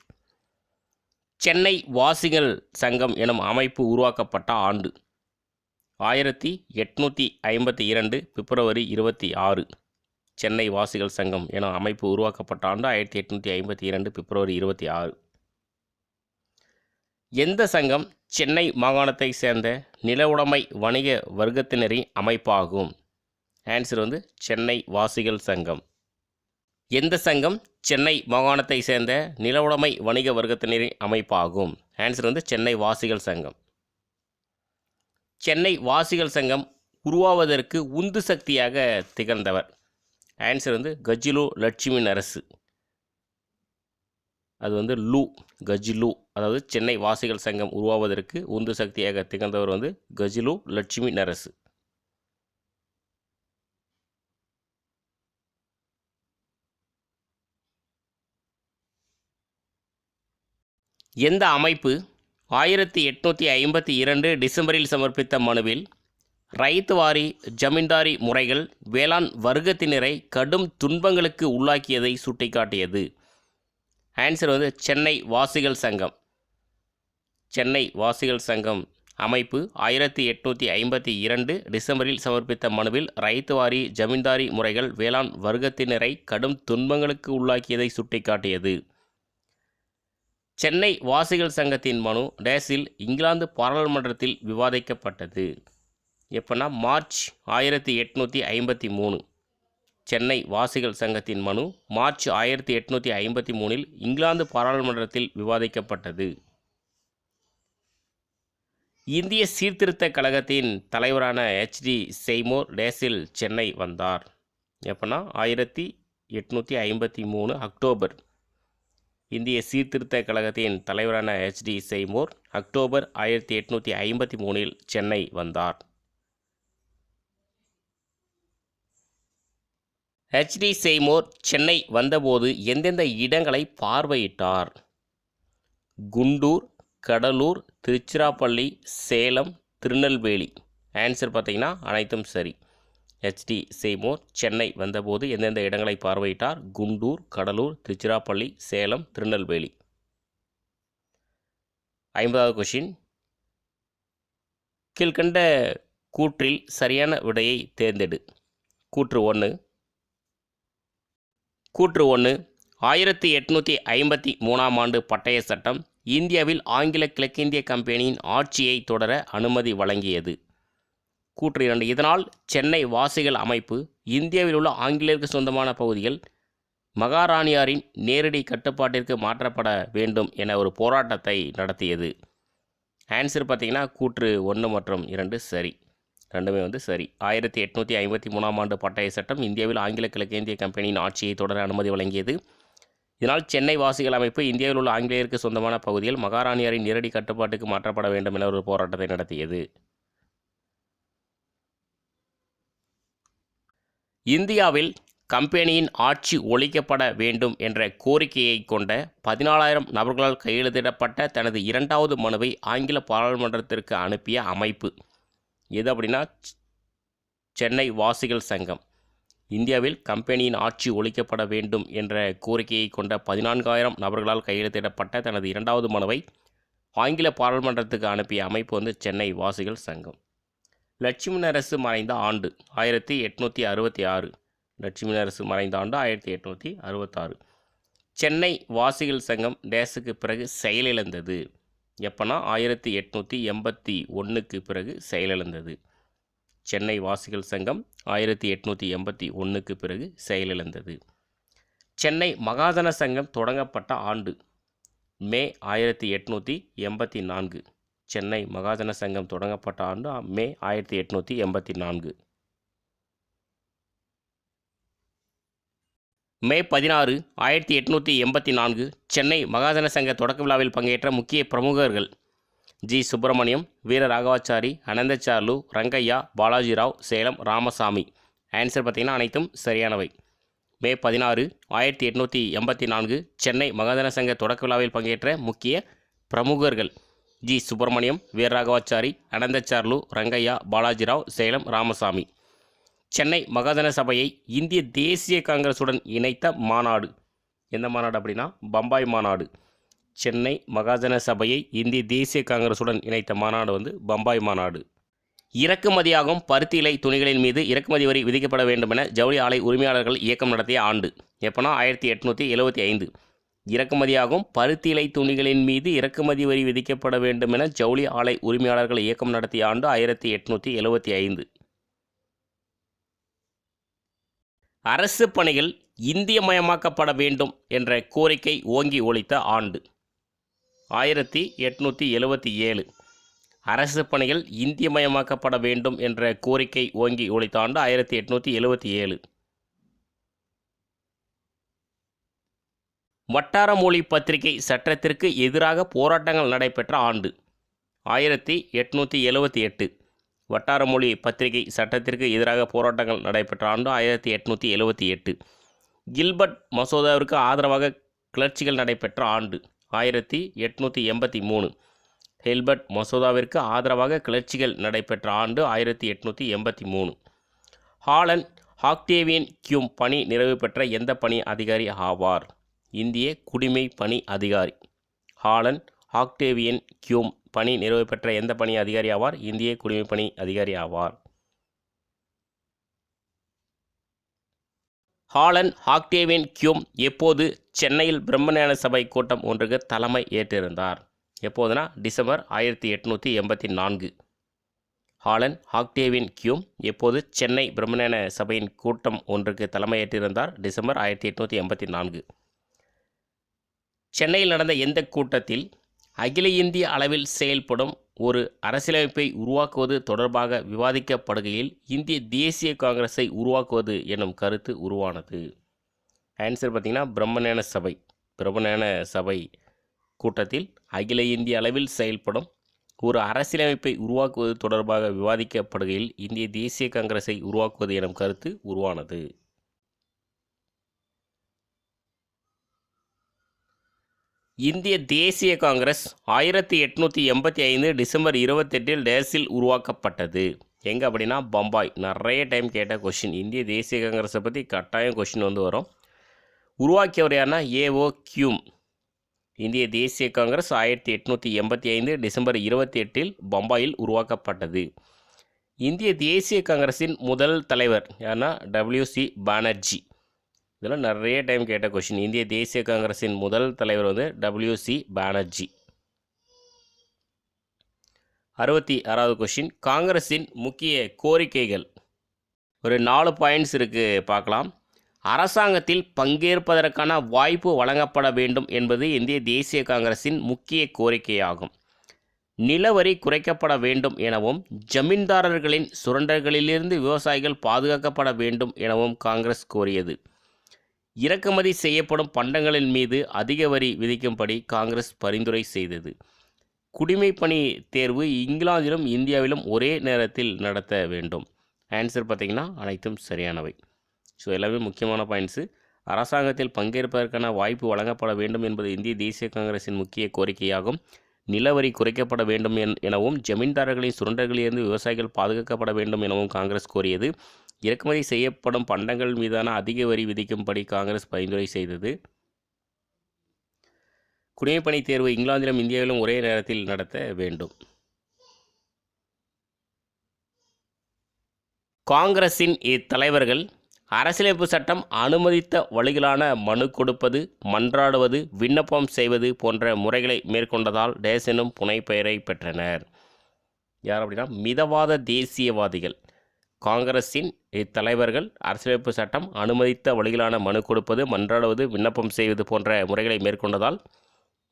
சென்னை வாசிகள் சங்கம் எனும் அமைப்பு உருவாக்கப்பட்ட ஆண்டு 1852 பிப்ரவரி 26. சென்னை வாசிகள் சங்கம் எனும் அமைப்பு உருவாக்கப்பட்ட ஆண்டு 1852 பிப்ரவரி 26. எந்த சங்கம் சென்னை மாகாணத்தை சேர்ந்த நிலவுடைமை வணிக வர்க்கத்தினரின் அமைப்பாகும்? ஆன்சர் வந்து சென்னை வாசிகள் சங்கம். எந்த சங்கம் சென்னை மாகாணத்தை சேர்ந்த நிலவுடைமை வணிக வர்க்கத்தினரின் அமைப்பாகும்? ஆன்சர் வந்து சென்னை வாசிகள் சங்கம். சென்னை வாசிகள் சங்கம் உருவாவதற்கு உந்து சக்தியாக திகழ்ந்தவர்? ஆன்சர் வந்து கஜிலு லட்சுமி நரசு. அது வந்து கஜிலு, அதாவது சென்னை வாசிகள் சங்கம் உருவாவதற்கு உந்து சக்தியாக திகழ்ந்தவர் வந்து கஜிலு லட்சுமி நரசு. எந்த அமைப்பு 1852 டிசம்பரில் சமர்ப்பித்த மனுவில் ரைத்துவாரி ஜமீன்தாரி முறைகள் வேளாண் வர்க்கத்தினரை கடும் துன்பங்களுக்கு உள்ளாக்கியதை சுட்டிக்காட்டியது? ஆன்சர் வந்து சென்னை வாசிகள் சங்கம். சென்னை வாசிகள் சங்கம் அமைப்பு 1852 டிசம்பரில் சமர்ப்பித்த மனுவில் ரைத்துவாரி ஜமீன்தாரி முறைகள் வேளாண் வர்க்கத்தினரை கடும் துன்பங்களுக்கு உள்ளாக்கியதை சுட்டிக்காட்டியது. சென்னை வாசிகள் சங்கத்தின் மனு டேஸில் இங்கிலாந்து பாராளுமன்றத்தில் விவாதிக்கப்பட்டது? எப்போனா மார்ச் 1853. சென்னை வாசிகள் சங்கத்தின் மனு மார்ச் 1853 இங்கிலாந்து பாராளுமன்றத்தில் விவாதிக்கப்பட்டது. இந்திய சீர்திருத்த கழகத்தின் தலைவரான HD செய்மோர் டேஸில் சென்னை வந்தார்? எப்போனா 1853 அக்டோபர். இந்திய சீர்திருத்த கழகத்தின் தலைவரான HD செய்மோர் அக்டோபர் 1853 சென்னை வந்தார். HD செய்மோர் சென்னை வந்தபோது எந்தெந்த இடங்களை பார்வையிட்டார்? குண்டூர், கடலூர், திருச்சிராப்பள்ளி, சேலம், திருநெல்வேலி. ஆன்சர் பார்த்தீங்கன்னா அனைத்தும் சரி. HD செய்மோர் சென்னை வந்தபோது எந்தெந்த இடங்களை பார்வையிட்டார்? குண்டூர், கடலூர், திருச்சிராப்பள்ளி, சேலம், திருநெல்வேலி. 50வது கொஷின். கீழ்கண்ட கூற்றில் சரியான விடையை தேர்ந்தெடு. கூற்று 1. 1853 ஆண்டு பட்டய சட்டம் இந்தியாவில் ஆங்கில கிழக்கிந்திய கம்பெனியின் ஆட்சியை தொடர அனுமதி வழங்கியது. கூற்று 2. இதனால் சென்னை வாசிகள் அமைப்பு இந்தியாவில் உள்ள ஆங்கிலேயருக்கு சொந்தமான பகுதிகள் மகாராணியாரின் நேரடி கட்டுப்பாட்டிற்கு மாற்றப்பட வேண்டும் என ஒரு போராட்டத்தை நடத்தியது. ஆன்சர் பார்த்தீங்கன்னா கூற்று 1 மற்றும் 2 சரி. ரெண்டுமே வந்து சரி. 1853 ஆண்டு பட்டய சட்டம் இந்தியாவில் ஆங்கில கிழக்கிந்திய கம்பெனியின் ஆட்சியை தொடர அனுமதி வழங்கியது. இதனால் சென்னை வாசிகள் அமைப்பு இந்தியாவில் உள்ள ஆங்கிலேயருக்கு சொந்தமான பகுதிகள் மகாராணியாரின் நேரடி கட்டுப்பாட்டுக்கு மாற்றப்பட வேண்டும் என ஒரு போராட்டத்தை நடத்தியது. இந்தியாவில் கம்பெனியின் ஆட்சி ஒழிக்கப்பட வேண்டும் என்ற கோரிக்கையை கொண்ட 14,000 நபர்களால் கையெழுத்திடப்பட்ட தனது 2வது மனுவை ஆங்கில பாராளுமன்றத்திற்கு அனுப்பிய அமைப்பு எது அப்படின்னா சென்னை வாசிகள் சங்கம். இந்தியாவில் கம்பெனியின் ஆட்சி ஒழிக்கப்பட வேண்டும் என்ற கோரிக்கையை கொண்ட 14,000 நபர்களால் கையெழுத்திடப்பட்ட தனது 2வது மனுவை ஆங்கில பாராளுமன்றத்துக்கு அனுப்பிய அமைப்பு வந்து சென்னை வாசிகள் சங்கம். லட்சுமி நரசு மறைந்த ஆண்டு 1866. லட்சுமி நரசு மறைந்த ஆண்டு 1866. சென்னை வாசிகள் சங்கம் டேஸுக்கு பிறகு செயலிழந்தது? எப்போனா 1881க்கு பிறகு செயலிழந்தது. சென்னை வாசிகள் சங்கம் 1881க்கு பிறகு செயலிழந்தது. சென்னை மகாஜன சங்கம் தொடங்கப்பட்ட ஆண்டு மே 1884. சென்னை மகாஜன சங்கம் தொடங்கப்பட்ட ஆண்டு மே 1884. மே 16, 1884 சென்னை மகாஜன சங்க தொடக்க விழாவில் பங்கேற்ற முக்கிய பிரமுகர்கள் ஜி. சுப்பிரமணியம், வீர ராகவாச்சாரி, அனந்தச்சார்லு, ரங்கையா, பாலாஜிராவ், சேலம் ராமசாமி. ஆன்சர் பார்த்தீங்கன்னா அனைத்தும் சரியானவை. மே 16, 1884 சென்னை மகாஜன சங்க தொடக்க விழாவில் பங்கேற்ற முக்கிய பிரமுகர்கள் ஜி. சுப்பிரமணியம், வீர ராகவாச்சாரி, அனந்தச்சார்லு, ரங்கையா, பாலாஜிராவ், சேலம் ராமசாமி. சென்னை மகாஜன சபையை இந்திய தேசிய காங்கிரசுடன் இணைத்த மாநாடு எந்த மாநாடு அப்படின்னா பம்பாய் மாநாடு. சென்னை மகாஜன சபையை இந்திய தேசிய காங்கிரசுடன் இணைத்த மாநாடு பம்பாய் மாநாடு. இறக்குமதியாகும் பருத்தி இலை துணிகளின் மீது இறக்குமதி வரி விதிக்கப்பட வேண்டுமென ஜவுளி ஆலை உரிமையாளர்கள் இயக்கம் நடத்திய ஆண்டு எப்போனா 1875. இறக்குமதியாகும் பருத்தி இலை துணிகளின் மீது இறக்குமதி வரி விதிக்கப்பட வேண்டுமென ஜவுளி ஆலை உரிமையாளர்கள் இயக்கம் நடத்திய ஆண்டு 1875. அரசு பணிகள் இந்தியமயமாக்கப்பட வேண்டும் என்ற கோரிக்கை ஓங்கி ஒலித்த ஆண்டு 1877. அரசு பணிகள் இந்தியமயமாக்கப்பட வேண்டும் என்ற கோரிக்கை ஓங்கி ஒலித்த ஆண்டு 1877. வட்டார மொழி பத்திரிகை சட்டத்திற்கு எதிராக போராட்டங்கள் நடைபெற்ற ஆண்டு 1878. வட்டார மொழி பத்திரிகை சட்டத்திற்கு எதிராக போராட்டங்கள் நடைபெற்ற ஆண்டு 1878. கில்பர்ட் மசோதாவிற்கு ஆதரவாக கிளர்ச்சிகள் நடைபெற்ற ஆண்டு 1883. ஹில்பர்ட் மசோதாவிற்கு ஆதரவாக கிளர்ச்சிகள் நடைபெற்ற ஆண்டு 1883. ஹாலண்ட் ஆக்டேவியன் கியூம் பணி நிறைவு பெற்ற எந்த பணி அதிகாரி ஆவார்? இந்திய குடிமை பணி அதிகாரி. ஹாலண்ட் ஆக்டேவியன் கியூம் பணி நிறைவு பெற்ற எந்த பணி அதிகாரி ஆவார்? இந்திய குடிமை பணி அதிகாரி ஆவார். ஹாலண்ட் ஆக்டேவியன் கியூம் எப்போது சென்னையில் பிரம்மஞான சபை கூட்டம் ஒன்றுக்கு தலைமை ஏற்றிருந்தார்? எப்போதுனா டிசம்பர் 1884. ஹாலண்ட் ஆக்டேவியன் கியூம் எப்போது சென்னை பிரம்மஞான சபையின் கூட்டம் ஒன்றுக்கு தலைமையேற்றிருந்தார்? டிசம்பர் 1884. சென்னையில் நடந்த எந்த கூட்டத்தில் அகில இந்திய அளவில் செயல்படும் ஒரு அரசியலமைப்பை உருவாக்குவது தொடர்பாக விவாதிக்கப்படுகையில் இந்திய தேசிய காங்கிரஸை உருவாக்குவது எனும் கருத்து உருவானது? ஆன்சர் பார்த்திங்கன்னா பிரம்மஞான சபை கூட்டத்தில் அகில இந்திய அளவில் செயல்படும் ஒரு அரசியலமைப்பை உருவாக்குவது தொடர்பாக விவாதிக்கப்படுகையில் இந்திய தேசிய காங்கிரஸை உருவாக்குவது எனும் கருத்து உருவானது. இந்திய தேசிய காங்கிரஸ் 1885 டிசம்பர் 28 டேஸில் உருவாக்கப்பட்டது. எங்கே அப்படின்னா பம்பாய். நிறைய டைம் கேட்ட கொஷின். இந்திய தேசிய காங்கிரஸை பற்றி கட்டாயம் கொஷின் வரும். உருவாக்கியவர் யாருன்னா ஏஓ கியூம். இந்திய தேசிய காங்கிரஸ் 1885 டிசம்பர் 28 பம்பாயில் உருவாக்கப்பட்டது. இந்திய தேசிய காங்கிரஸின் முதல் தலைவர் யாருன்னா WC பானர்ஜி. இதெல்லாம் நிறைய டைம் கேட்ட கொஷின். இந்திய தேசிய காங்கிரஸின் முதல் தலைவர் WC பானர்ஜி. 66வது கொஷின். காங்கிரஸின் முக்கிய கோரிக்கைகள். ஒரு 4 பாயிண்ட்ஸ் இருக்குது, பார்க்கலாம். அரசாங்கத்தில் பங்கேற்பதற்கான வாய்ப்பு வழங்கப்பட வேண்டும் என்பது இந்திய தேசிய காங்கிரஸின் முக்கிய கோரிக்கையாகும். நிலவரி குறைக்கப்பட வேண்டும் எனவும் ஜமீன்தாரர்களின் சுரண்டல்களிலிருந்து விவசாயிகள் பாதுகாக்கப்பட வேண்டும் எனவும் காங்கிரஸ் கோரியது. இறக்குமதி செய்யப்படும் பண்டங்களின் மீது அதிக வரி விதிக்கும்படி காங்கிரஸ் பரிந்துரை செய்தது. குடிமை பணி தேர்வு இங்கிலாந்திலும் இந்தியாவிலும் ஒரே நேரத்தில் நடத்த வேண்டும். ஆன்சர் பார்த்திங்கன்னா அனைத்தும் சரியானவை. ஸோ எல்லாமே முக்கியமான பாயிண்ட்ஸு. அரசாங்கத்தில் பங்கேற்பதற்கான வாய்ப்பு வழங்கப்பட வேண்டும் என்பது இந்திய தேசிய காங்கிரஸின் முக்கிய கோரிக்கையாகும். நிலவரி குறைக்கப்பட வேண்டும் எனவும் ஜமீன்தாரர்களின் சுரண்டல்களிலிருந்து விவசாயிகள் பாதுகாக்கப்பட வேண்டும் எனவும் காங்கிரஸ் கோரியது. இறக்குமதி செய்யப்படும் பண்டங்கள் மீதான அதிக வரி விதிக்கும்படி காங்கிரஸ் பரிந்துரை செய்தது. குடிமைப்பணி தேர்வு இங்கிலாந்திலும் இந்தியாவிலும் ஒரே நேரத்தில் நடத்த வேண்டும். காங்கிரஸின் இத்தலைவர்கள் அரசியலமைப்பு சட்டம் அனுமதித்த வழிகளான மனு கொடுப்பது, மன்றாடுவது, விண்ணப்பம் செய்வது போன்ற முறைகளை மேற்கொண்டதால் டேஸ் எனும் புனைப்பெயரை பெற்றனர். யார் அப்படின்னா மிதவாத தேசியவாதிகள். காங்கிரஸின் இத்தலைவர்கள் அரசியலமைப்பு சட்டம் அனுமதித்த வழிகளான மனு கொடுப்பது, மன்றாடுவது, விண்ணப்பம் செய்வது போன்ற முறைகளை மேற்கொண்டதால்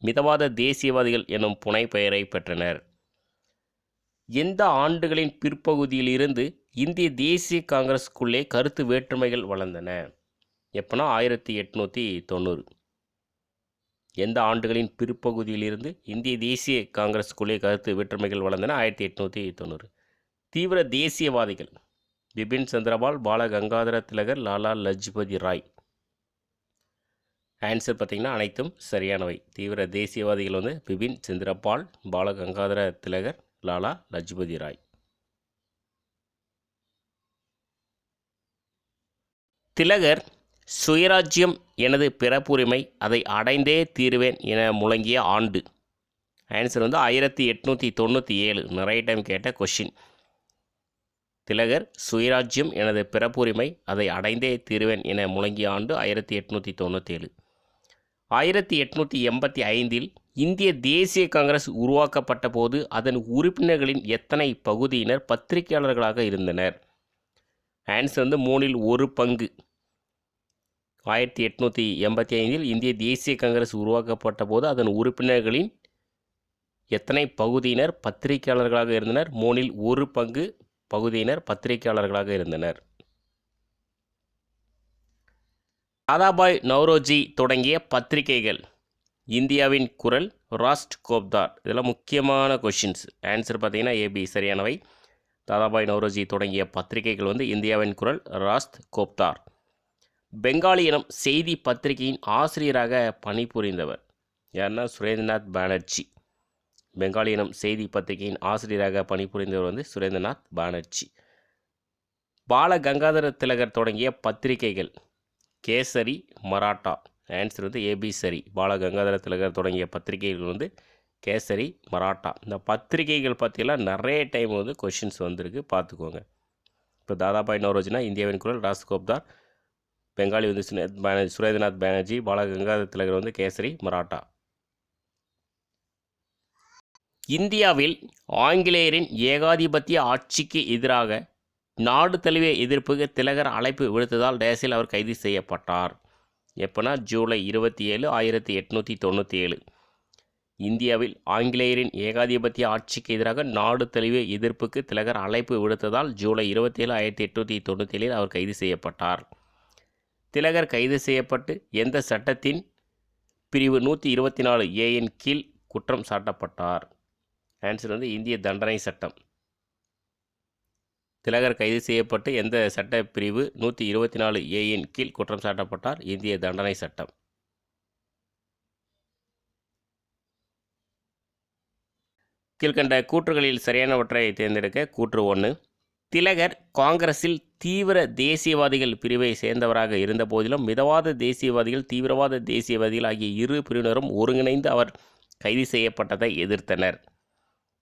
மிதவாத தேசியவாதிகள் எனும் புனைப்பெயரை பெற்றனர். எந்த ஆண்டுகளின் பிற்பகுதியிலிருந்து இந்திய தேசிய காங்கிரஸுக்குள்ளே கருத்து வேற்றுமைகள் வளர்ந்தன? எப்போனா 1890. எந்த ஆண்டுகளின் பிற்பகுதியிலிருந்து இந்திய தேசிய காங்கிரஸுக்குள்ளே கருத்து வேற்றுமைகள் வளர்ந்தன? 1890. தீவிர தேசியவாதிகள் பிபின் சந்திரபால், பால கங்காதர திலகர், லாலா லஜ்பதி ராய். ஆன்சர் பார்த்திங்கன்னா அனைத்தும் சரியானவை. தீவிர தேசியவாதிகள் பிபின் சந்திரபால், பால கங்காதர திலகர், லாலா லஜ்பதி ராய். திலகர் சுயராஜ்யம் எனது பிறப்புரிமை, அதை அடைந்தே தீருவேன் என முழங்கிய ஆண்டு. ஆன்சர் 1897. நிறைய டைம் கேட்ட கொஷின். திலகர் சுயராஜ்யம் எனது பிறப்புரிமை, அதை அடைந்தே தீருவேன் என முழங்கிய ஆண்டு 1897. 1885 இந்திய தேசிய காங்கிரஸ் உருவாக்கப்பட்ட போது அதன் உறுப்பினர்களின் எத்தனை பகுதியினர் பத்திரிகையாளர்களாக இருந்தனர்? ஆன்சர் 3 1 பங்கு. 1885 இந்திய தேசிய காங்கிரஸ் உருவாக்கப்பட்ட போது அதன் உறுப்பினர்களின் எத்தனை பகுதியினர் பத்திரிகையாளர்களாக இருந்தனர்? 3 1 பங்கு பகுதியினர் பத்திரிகையாளர்களாக இருந்தனர். தாதாபாய் நவ்ரோஜி தொடங்கிய பத்திரிகைகள்: இந்தியாவின் குரல், ராஷ்ட் கோப்தார். இதெல்லாம் முக்கியமான கொஷின்ஸ். ஆன்சர் பார்த்தீங்கன்னா ஏபி சரியானவை. தாதாபாய் நவ்ரோஜி தொடங்கிய பத்திரிகைகள் இந்தியாவின் குரல், ராஷ்ட் கோப்தார். பெங்காலி எனும் செய்தி பத்திரிகையின் ஆசிரியராக பணிபுரிந்தவர் யாருன்னா? சுரேந்திரநாத் பானர்ஜி. பெங்காலி எனும் செய்தி பத்திரிகையின் ஆசிரியராக பணிபுரிந்தவர் சுரேந்திரநாத் பானர்ஜி. பால கங்காதர திலகர் தொடங்கிய பத்திரிகைகள்: கேசரி, மராட்டா. ஆன்சர் ஏபி சரி. பால கங்காதர திலகர் தொடங்கிய பத்திரிகைகள் கேசரி, மராட்டா. இந்த பத்திரிகைகள் பற்றியெல்லாம் நிறைய டைம் கொஷின்ஸ் வந்திருக்கு, பார்த்துக்கோங்க. இப்போ தாதாபாய் நவ்ரோஜினா இந்தியாவின் குரல், ராஷ்ட் கோப்தார். பெங்காலி சுரேந்திரநாத் பானர்ஜி. பால கங்காதர திலகர் கேசரி, மராட்டா. இந்தியாவில் ஆங்கிலேயரின் ஏகாதிபத்திய ஆட்சிக்கு எதிராக நாடு தழுவிய எதிர்ப்புக்கு திலகர் அழைப்பு விடுத்ததால் டேஸில் அவர் கைது செய்யப்பட்டார். எப்போனா ஜூலை 27, 1897. இந்தியாவில் ஆங்கிலேயரின் ஏகாதிபத்திய ஆட்சிக்கு எதிராக நாடு தழுவிய எதிர்ப்புக்கு திலகர் அழைப்பு விடுத்ததால் ஜூலை 27, 1897 அவர் கைது செய்யப்பட்டார். திலகர் கைது செய்யப்பட்டு எந்த சட்டத்தின் பிரிவு 124 ஏயின் கீழ் குற்றம் சாட்டப்பட்டார்? ஆன்சர் இந்திய தண்டனை சட்டம். திலகர் கைது செய்யப்பட்டு எந்த சட்ட பிரிவு 124 ஏயின் கீழ் குற்றம் சாட்டப்பட்டார்? இந்திய தண்டனை சட்டம். கீழ்கண்ட கூற்றுகளில் சரியானவற்றை தேர்ந்தெடுக்க. கூற்று 1. திலகர் காங்கிரஸில் தீவிர தேசியவாதிகள் பிரிவை சேர்ந்தவராக இருந்த போதிலும் மிதவாத தேசியவாதிகள், தீவிரவாத தேசியவாதிகள் ஆகிய இரு பிரிவினரும் ஒருங்கிணைந்து அவர் கைது செய்யப்பட்டதை எதிர்த்தனர்.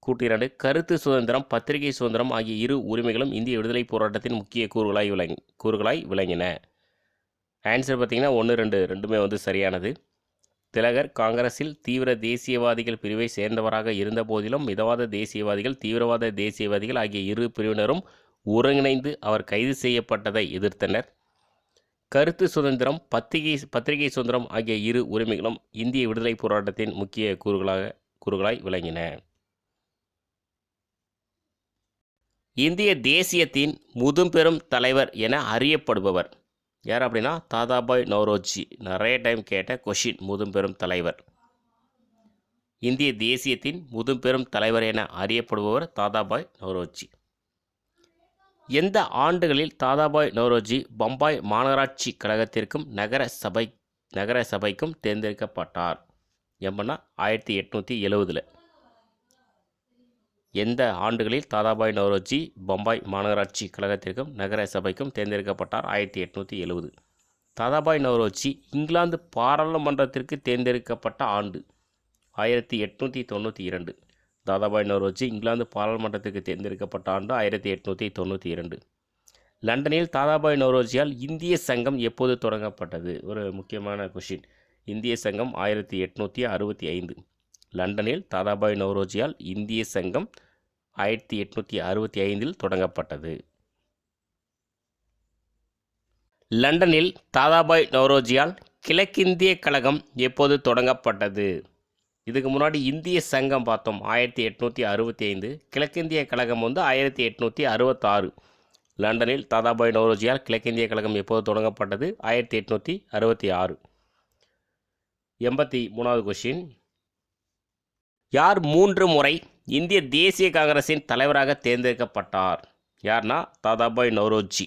கூற்று 2. கருத்து சுதந்திரம், பத்திரிகை சுதந்திரம் ஆகிய இரு உரிமைகளும் இந்திய விடுதலை போராட்டத்தின் முக்கிய கூறுகளாய் விளங்கின. ஆன்சர் பார்த்தீங்கன்னா 1, 2 ரெண்டுமே சரியானது. திலகர் காங்கிரஸில் தீவிர தேசியவாதிகள் பிரிவை சேர்ந்தவராக இருந்த போதிலும் மிதவாத தேசியவாதிகள், தீவிரவாத தேசியவாதிகள் ஆகிய இரு பிரிவினரும் ஒருங்கிணைந்து அவர் கைது செய்யப்பட்டதை எதிர்த்தனர். கருத்து சுதந்திரம், பத்திரிகை சுதந்திரம் ஆகிய இரு உரிமைகளும் இந்திய விடுதலை போராட்டத்தின் முக்கிய கூறுகளாய் விளங்கின. இந்திய தேசியத்தின் முதுபெரும் தலைவர் என அறியப்படுபவர் யார் அப்படின்னா? தாதாபாய் நவ்ரோஜி. நிறைய டைம் கேட்ட கொஷின். முதுபெரும் தலைவர். இந்திய தேசியத்தின் முதுபெரும் தலைவர் என அறியப்படுபவர் தாதாபாய் நவ்ரோஜி. எந்த ஆண்டுகளில் தாதாபாய் நவ்ரோஜி பம்பாய் மாநகராட்சி கழகத்திற்கும் நகர சபைக்கும் தேர்ந்தெடுக்கப்பட்டார்? எப்படின்னா 1870. எந்த ஆண்டுகளில் தாதாபாய் நவ்ரோஜி பம்பாய் மாநகராட்சி கழகத்திற்கும் நகர சபைக்கும் தேர்ந்தெடுக்கப்பட்டார்? 1870. தாதாபாய் நவ்ரோஜி இங்கிலாந்து பாராளுமன்றத்திற்கு தேர்ந்தெடுக்கப்பட்ட ஆண்டு? 1892. தாதாபாய் நவ்ரோஜி இங்கிலாந்து பாராளுமன்றத்திற்கு தேர்ந்தெடுக்கப்பட்ட ஆண்டு 1892. லண்டனில் தாதாபாய் நவ்ரோஜியால் இந்திய சங்கம் எப்போது தொடங்கப்பட்டது? ஒரு முக்கியமான கொஷின். இந்திய சங்கம் 1865. லண்டனில் தாதாபாய் நவ்ரோஜியால் இந்திய சங்கம் 1865 தொடங்கப்பட்டது. லண்டனில் தாதாபாய் நவ்ரோஜியால் கிழக்கிந்திய கழகம் எப்போது தொடங்கப்பட்டது? இதுக்கு முன்னாடி இந்திய சங்கம் பார்த்தோம் 1865. கிழக்கிந்திய கழகம் 1866. லண்டனில் தாதாபாய் நவ்ரோஜியால் கிழக்கிந்திய கழகம் எப்போது தொடங்கப்பட்டது? 1866. 83வது கொஷின். யார் 3 முறை இந்திய தேசிய காங்கிரஸின் தலைவராக தேர்ந்தெடுக்கப்பட்டார்? யார்னா? தாதாபாய் நவ்ரோஜி.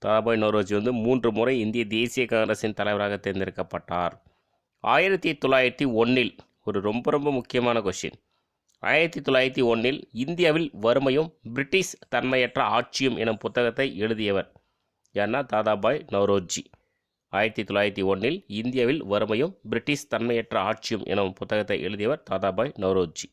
தாதாபாய் நவ்ரோஜி 3 முறை இந்திய தேசிய காங்கிரஸின் தலைவராக தேர்ந்தெடுக்கப்பட்டார். 1901 ஒரு ரொம்ப முக்கியமான கொஷின். 1901 இந்தியாவில் வறுமையும் பிரிட்டிஷ் தன்மையற்ற ஆட்சியும் எனும் புத்தகத்தை எழுதியவர் யார்னா? தாதாபாய் நவ்ரோஜி. 1901 இந்தியாவில் வறுமையும் பிரிட்டிஷ் தன்மையற்ற ஆட்சியும் எனும் புத்தகத்தை எழுதியவர் தாதாபாய் நவ்ரோஜி.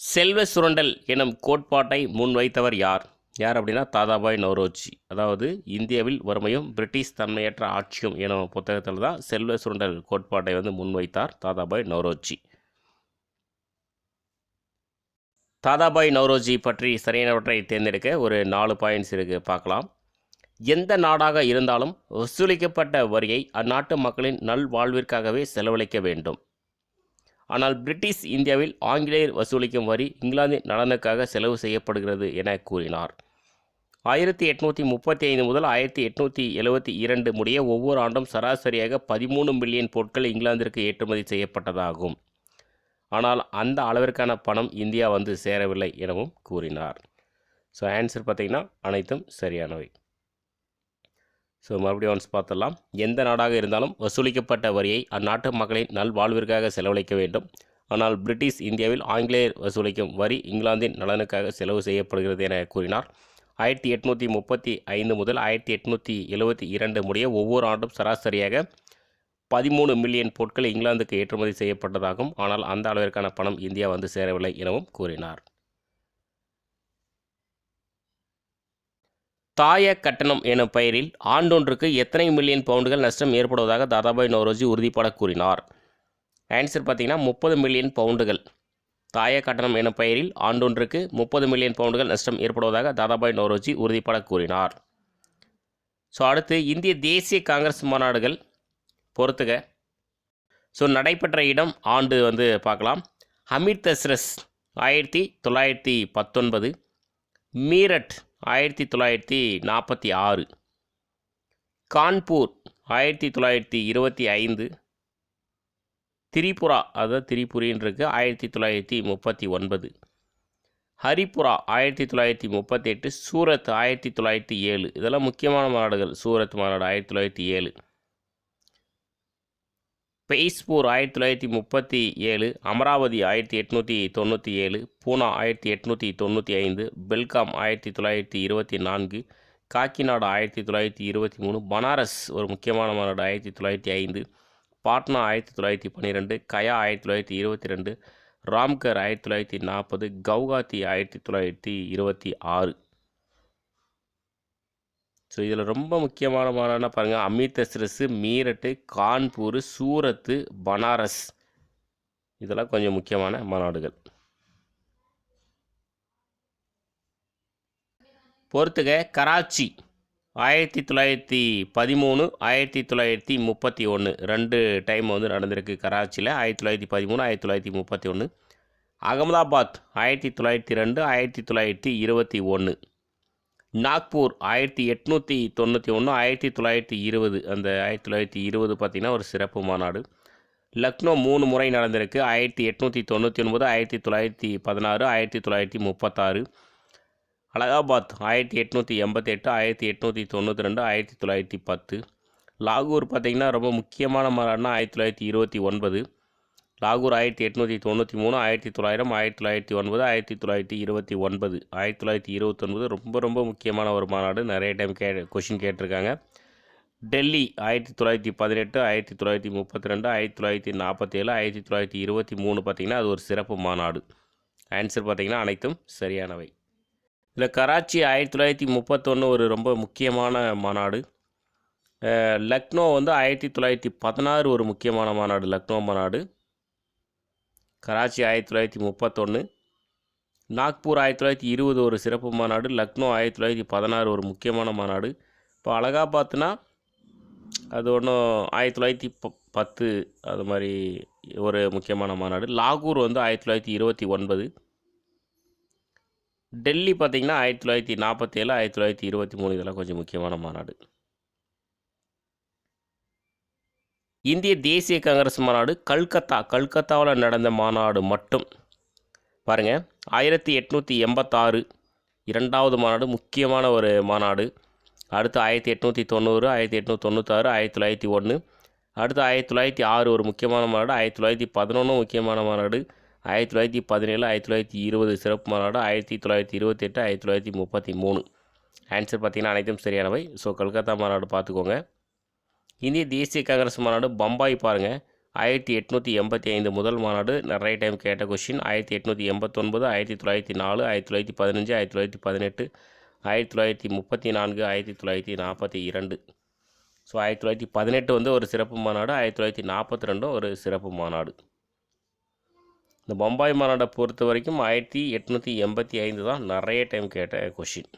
செல்வ சுரண்டல் எனும் கோட்பாட்டை முன்வைத்தவர் யார்? யார் அப்படின்னா தாதாபாய் நவ்ரோஜி. அதாவது இந்தியாவில் வறுமையும் பிரிட்டிஷ் தன்மையற்ற ஆட்சியும் எனும் புத்தகத்தில் தான் செல்வ சுரண்டல் கோட்பாட்டை முன்வைத்தார் தாதாபாய் நவ்ரோஜி. தாதாபாய் நவ்ரோஜி பற்றி சரியானவற்றை தேர்ந்தெடுக்க ஒரு 4 பாயிண்ட்ஸ் இருக்குது, பார்க்கலாம். எந்த நாடாக இருந்தாலும் வசூலிக்கப்பட்ட வரியை அந்நாட்டு மக்களின் நல்வாழ்விற்காகவே செலவழிக்க வேண்டும். ஆனால் பிரிட்டிஷ் இந்தியாவில் ஆங்கிலேயர் வசூலிக்கும் வரி இங்கிலாந்தின் நலனுக்காக செலவு செய்யப்படுகிறது என கூறினார். 1835 முதல் 1872 முடிய ஒவ்வொரு ஆண்டும் சராசரியாக 13 மில்லியன் பொருட்கள் இங்கிலாந்திற்கு ஏற்றுமதி செய்யப்பட்டதாகும். ஆனால் அந்த அளவிற்கான பணம் இந்தியா சேரவில்லை எனவும் கூறினார். ஸோ ஆன்சர் பார்த்திங்கன்னா அனைத்தும் சரியானவை. ஸோ மறுபடியும் ஒன்ஸ் பார்த்துடலாம். எந்த நாடாக இருந்தாலும் வசூலிக்கப்பட்ட வரியை அந்நாட்டு மக்களின் நல்வாழ்விற்காக செலவழிக்க வேண்டும். ஆனால் பிரிட்டிஷ் இந்தியாவில் ஆங்கிலேயர் வசூலிக்கும் வரி இங்கிலாந்தின் நலனுக்காக செலவு செய்யப்படுகிறது என கூறினார். 1835 முதல் 1872 முடிய ஒவ்வொரு ஆண்டும் சராசரியாக 13 மில்லியன் பொருட்கள் இங்கிலாந்துக்கு ஏற்றுமதி செய்யப்பட்டதாகும். ஆனால் அந்த அளவிற்கான பணம் இந்தியா சேரவில்லை எனவும் கூறினார். தாய கட்டணம் எனும் பெயரில் ஆண்டொன்றுக்கு எத்தனை மில்லியன் பவுண்டுகள் நஷ்டம் ஏற்படுவதாக தாதாபாய் நவ்ரோஜி உறுதிப்பட கூறினார்? ஆன்சர் பார்த்திங்கன்னா 30 மில்லியன் பவுண்டுகள். தாய கட்டணம் எனும் பெயரில் ஆண்டொன்றுக்கு 30 மில்லியன் பவுண்டுகள் நஷ்டம் ஏற்படுவதாக தாதாபாய் நவ்ரோஜி உறுதிப்பட கூறினார். ஸோ அடுத்து இந்திய தேசிய காங்கிரஸ் மாநாடுகள் பொறுத்துக. ஸோ நடைபெற்ற இடம் ஆண்டு பார்க்கலாம். அமிர்தசரஸ் 1919, மீரட் 1946, கான்பூர் 1925, திரிபுரா அதாவது திரிபுரின்னு இருக்குது 1939, ஹரிபுரா 1938, சூரத் 1907. இதெல்லாம் முக்கியமான மாநாடுகள். சூரத் மாநாடு 1907, பெய்ஸ்பூர் 1937, அமராவதி 1897, பூனா 1895, பெல்காம் 1924, காக்கிநாடா 1923, பனாரஸ் ஒரு முக்கியமான மாநாடு 1905, பாட்னா 1912, கயா 1922, ராம்கர் 1940, கவுகாத்தி 1926. ஸோ இதில் ரொம்ப முக்கியமான மாநாடுனா பாருங்கள், அமிர்தசரஸ், மீரட்டு, கான்பூர், சூரத்து, பனாரஸ் இதெல்லாம் கொஞ்சம் முக்கியமான மாநாடுகள். பொறுத்துக. கராச்சி 1913, 1931 2 டைம் நடந்திருக்கு கராச்சியில். 1913, 1931. அகமதாபாத் 1902, 1921. நாக்பூர் 1891, 1920. அந்த 1920 பார்த்திங்கன்னா ஒரு சிறப்பு மாநாடு. லக்னோ 3 முறை நடந்திருக்கு. 1899, 1916, 1936. அலகாபாத் 1888, 1892, 1910. லாகூர் பார்த்திங்கன்னா ரொம்ப முக்கியமான மாநாடுனா 1929. லாகூர் 1893, 1900, 1909, 1929. 1929 ரொம்ப முக்கியமான ஒரு மாநாடு. நிறைய டைம் கொஷின் கேட்டிருக்காங்க. டெல்லி 1918, 1932, 1947, 1923 பார்த்திங்கன்னா அது ஒரு சிறப்பு மாநாடு. ஆன்சர் பார்த்திங்கன்னா அனைத்தும் சரியானவை. இதில் கராச்சி 1931 ஒரு ரொம்ப முக்கியமான மாநாடு. லக்னோ 1916 ஒரு முக்கியமான மாநாடு. லக்னோ மாநாடு. கராச்சி 1931. நாக்பூர் 1920 ஒரு சிறப்பு மாநாடு. லக்னோ 1916 ஒரு முக்கியமான மாநாடு. இப்போ அலகாபாத்னா அது ஒன்றும் 1910 அது மாதிரி ஒரு முக்கியமான மாநாடு. லாகூர் 1929. டெல்லி பார்த்திங்கன்னா 1947, 1923 இதெல்லாம் கொஞ்சம் முக்கியமான மாநாடு. இந்திய தேசிய காங்கிரஸ் மாநாடு கல்கத்தாவில் நடந்த மாநாடு மட்டும் பாருங்கள். 1886 2வது மாநாடு, முக்கியமான ஒரு மாநாடு. அடுத்து 1890, 1896, 1901. அடுத்து 1906 ஒரு முக்கியமான மாநாடு. 1911 முக்கியமான மாநாடு. 1917, 1920 சிறப்பு மாநாடு. 1928, 1933. ஆன்சர் பார்த்தீங்கன்னா அனைத்தும் சரியானவை. ஸோ கல்கத்தா மாநாடு பார்த்துக்கோங்க. இந்திய தேசிய காங்கிரஸ் மாநாடு பம்பாய் பாருங்கள். 1885 முதல் மாநாடு, நிறைய டைம் கேட்ட கொஷின். 1889, 1904, 1915, 1918, 1934, 1942. ஸோ 1918 வந்து ஒரு சிறப்பு மாநாடு, 1942 ஒரு சிறப்பு மாநாடு. இந்த பம்பாய் மாநாட்டை பொறுத்த வரைக்கும் 1885 தான் நிறைய டைம் கேட்ட கொஷின்.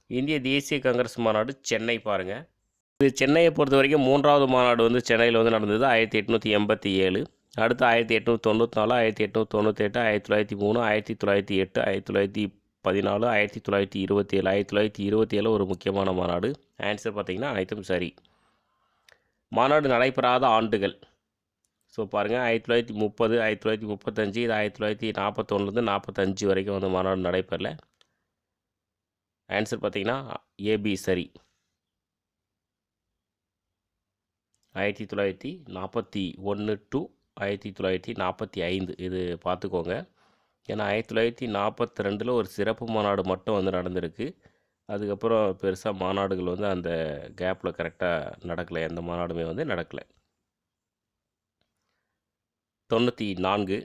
இந்திய தேசிய காங்கிரஸ் மாநாடு சென்னை பாருங்கள். இது சென்னையை பொறுத்த வரைக்கும் 3வது மாநாடு வந்து சென்னையில் வந்து நடந்தது 1887. அடுத்து 1894, 1898, 1903, 1908, 1914, 1927. 1927 ஒரு முக்கியமான மாநாடு. ஆன்சர் பார்த்திங்கன்னா அனைத்தும் சரி. மாநாடு நடைபெறாத ஆண்டுகள் ஸோ பாருங்கள், 1930, 1935, இது 1941 45 வரைக்கும் வந்து மாநாடு நடைபெறல. ஆன்சர் பார்த்திங்கன்னா ஏபி சரி. 1941 to 1945 இது பார்த்துக்கோங்க. ஏன்னா 1942 ஒரு சிறப்பு மாநாடு மட்டும் வந்து நடந்திருக்கு. அதுக்கப்புறம் பெருசாக மாநாடுகள் வந்து அந்த கேப்பில் கரெக்டாக நடக்கலை, எந்த மாநாடுமே வந்து நடக்கலை. 94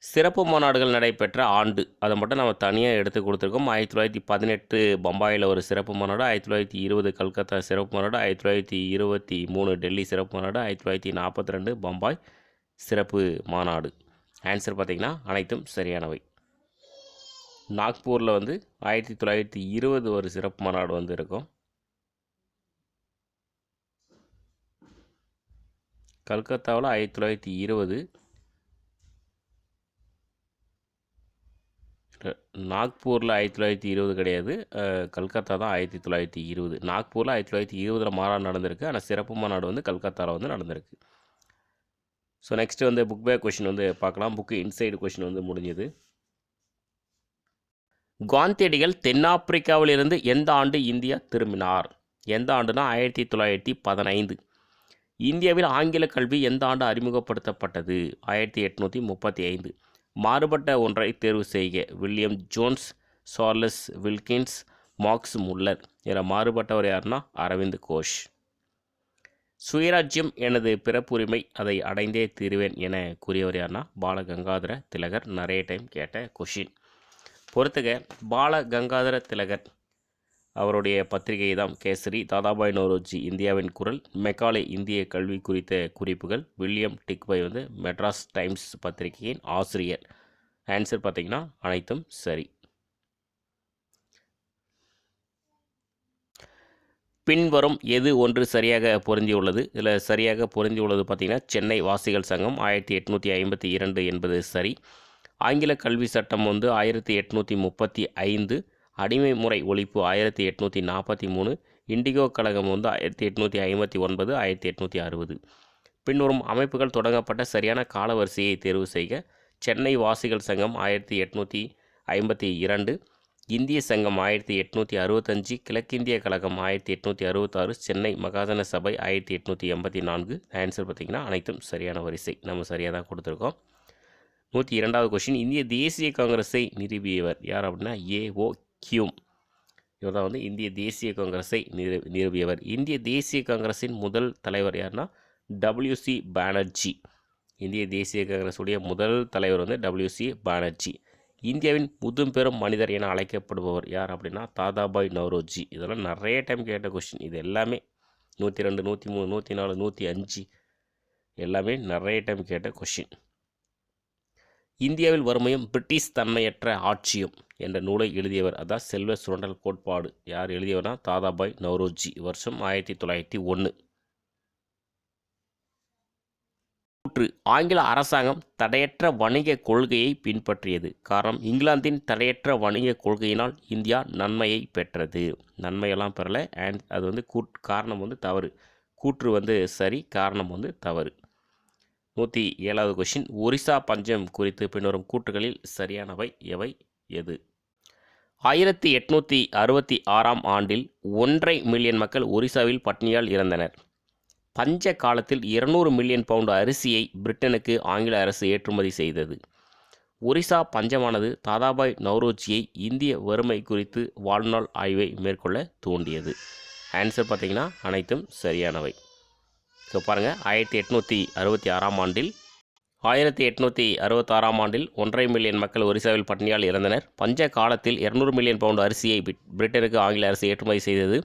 சிறப்பு மாநாடுகள் நடைபெற்ற ஆண்டு, அதை மட்டும் நம்ம தனியாக எடுத்து கொடுத்துருக்கோம். 1918 பம்பாயில் ஒரு சிறப்பு மாநாடு, 1920 கல்கத்தா சிறப்பு மாநாடு, 1923 டெல்லி சிறப்பு மாநாடு, 1942 பம்பாய் சிறப்பு மாநாடு. ஆன்சர் பார்த்திங்கன்னா அனைத்தும் சரியானவை. நாக்பூரில் வந்து 1920 ஒரு சிறப்பு மாநாடு வந்து இருக்கும். கல்கத்தாவில் 1920, நாக்பூரில் 1920 கிடையாது, கல்கத்தா தான் 1920. நாக்பூரில் 1920 மாநாடு நடந்திருக்கு, ஆனால் சிறப்பு மாநாடு வந்து கல்கத்தாவில் வந்து நடந்திருக்கு. ஸோ நெக்ஸ்ட்டு வந்து புக் பேக் கொஷின் வந்து பார்க்கலாம். புக்கு இன்சைடு கொஷின் வந்து முடிஞ்சது. காந்தியடிகள் தென்னாப்பிரிக்காவிலிருந்து எந்த ஆண்டு இந்தியா திரும்பினார்? எந்த ஆண்டுனா 1915. இந்தியாவில் ஆங்கில கல்வி எந்த ஆண்டு அறிமுகப்படுத்தப்பட்டது? 1835. மாறுபட்ட ஒன்றை தேர்வு செய்க. William Jones, Charles Wilkins, marks Muller. இதில் மாறுபட்டவர் யாருன்னா அரவிந்த் கோஷ். சுயராஜ்யம் எனது பிறப்புரிமை, அதை அடைந்தே தீருவேன் என கூறியவர் யாருன்னா பாலகங்காதர திலகர். நிறைய டைம் கேட்ட கொஷின். பொறுத்துக, பாலகங்காதர திலகர் அவருடைய பத்திரிகை தான் கேசரி. தாதாபாய் நௌரோஜி இந்தியாவின் குரல். மெக்காலே இந்திய கல்வி குறித்த குறிப்புகள். வில்லியம் டிக்பை வந்து மெட்ராஸ் டைம்ஸ் பத்திரிகையின் ஆசிரியர். ஆன்சர் பார்த்திங்கன்னா அனைத்தும் சரி. பின்வரும் எது ஒன்று சரியாக பொருந்தியுள்ளது? இதில் சரியாக பொருந்தியுள்ளது பார்த்திங்கன்னா சென்னை வாசிகள் சங்கம் 1852 என்பது சரி. ஆங்கில கல்வி சட்டம் வந்து 1835. அடிமை முறை ஒழிப்பு 1843. இண்டிகோ கழகம் வந்து 1859, 1860. பின்வரும் அமைப்புகள் தொடங்கப்பட்ட சரியான காலவரிசையை தேர்வு செய்க. சென்னை வாசிகள் சங்கம் 1852, இந்திய சங்கம் 1865, கிழக்கிந்திய கழகம் 1866, சென்னை மகாஜன சபை 1884. ஆன்சர் பார்த்திங்கன்னா அனைத்தும் சரியான வரிசை, நம்ம சரியாக தான் கொடுத்துருக்கோம். 102வது கொஷின். இந்திய தேசிய காங்கிரஸை நிறுவியவர் யார் அப்படின்னா ஏஓ கியூம். இவர் தான் வந்து இந்திய தேசிய காங்கிரஸை நிறுவியவர். இந்திய தேசிய காங்கிரஸின் முதல் தலைவர் யாருன்னா டபிள்யூசி பானர்ஜி. இந்திய தேசிய காங்கிரஸுடைய முதல் தலைவர் வந்து டபிள்யூசி பானர்ஜி. இந்தியாவின் முதும்பெரும் மனிதர் என அழைக்கப்படுபவர் யார் அப்படின்னா தாதாபாய் நௌரோஜி. இதெல்லாம் நிறைய டைம் கேட்ட கொஷின். இது எல்லாமே 102, 103, 104, 105 எல்லாமே நிறைய டைம் கேட்ட கொஷின். இந்தியாவில் வறுமையும் பிரிட்டிஷ் தன்மையற்ற ஆட்சியும் என்ற நூலை எழுதியவர், அதான் செல்வ சுரண்டல் கோட்பாடு. யார் எழுதியவர்னா தாதாபாய் நௌரோஜி. வருஷம் 1901. ஆங்கில அரசாங்கம் தடையற்ற வணிக கொள்கையை பின்பற்றியது. காரணம், இங்கிலாந்தின் தடையற்ற வணிக கொள்கையினால் இந்தியா நன்மையை பெற்றது. நன்மையெல்லாம் பெறலை. அண்ட் அது வந்து காரணம் வந்து தவறு. கூற்று வந்து சரி, காரணம் வந்து தவறு. 107வது கொஷின். ஒரிசா பஞ்சம் குறித்து பின்வரும் கூற்றுகளில் சரியானவை எவை எது? 1866 ஆண்டில் 1.5 மில்லியன் மக்கள் ஒரிசாவில் பட்டினியால் இறந்தனர். பஞ்ச காலத்தில் 200 மில்லியன் பவுண்டு அரிசியை பிரிட்டனுக்கு ஆங்கில அரசு ஏற்றுமதி செய்தது. ஒரிசா பஞ்சமானது தாதாபாய் நவ்ரோஜியை இந்திய வறுமை குறித்து வாழ்நாள் ஆய்வை மேற்கொள்ள தூண்டியது. ஆன்சர் பார்த்தீங்கன்னா அனைத்தும் சரியானவை. ஸோ பாருங்கள், 1866ஆம் ஆண்டில் 1.5 மில்லியன் மக்கள் ஒரிசாவில் பட்டினியால் இறந்தனர். பஞ்ச காலத்தில் 200 மில்லியன் பவுண்ட் அரிசியை பிரிட்டனுக்கு ஆங்கில அரசு ஏற்றுமதி செய்தது.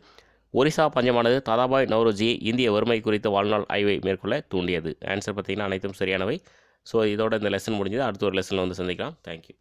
ஒரிசா பஞ்சமானது தாதாபாய் நவ்ரோஜியை இந்திய வறுமை குறித்த வாழ்நாள் ஆய்வை மேற்கொள்ள தூண்டியது. ஆன்சர் பார்த்தீங்கன்னா அனைத்தும் சரியானவை. ஸோ இதோட இந்த லெசன் முடிஞ்சது. அடுத்த ஒரு லெசனில் வந்து சந்திக்கலாம். தேங்க்யூ.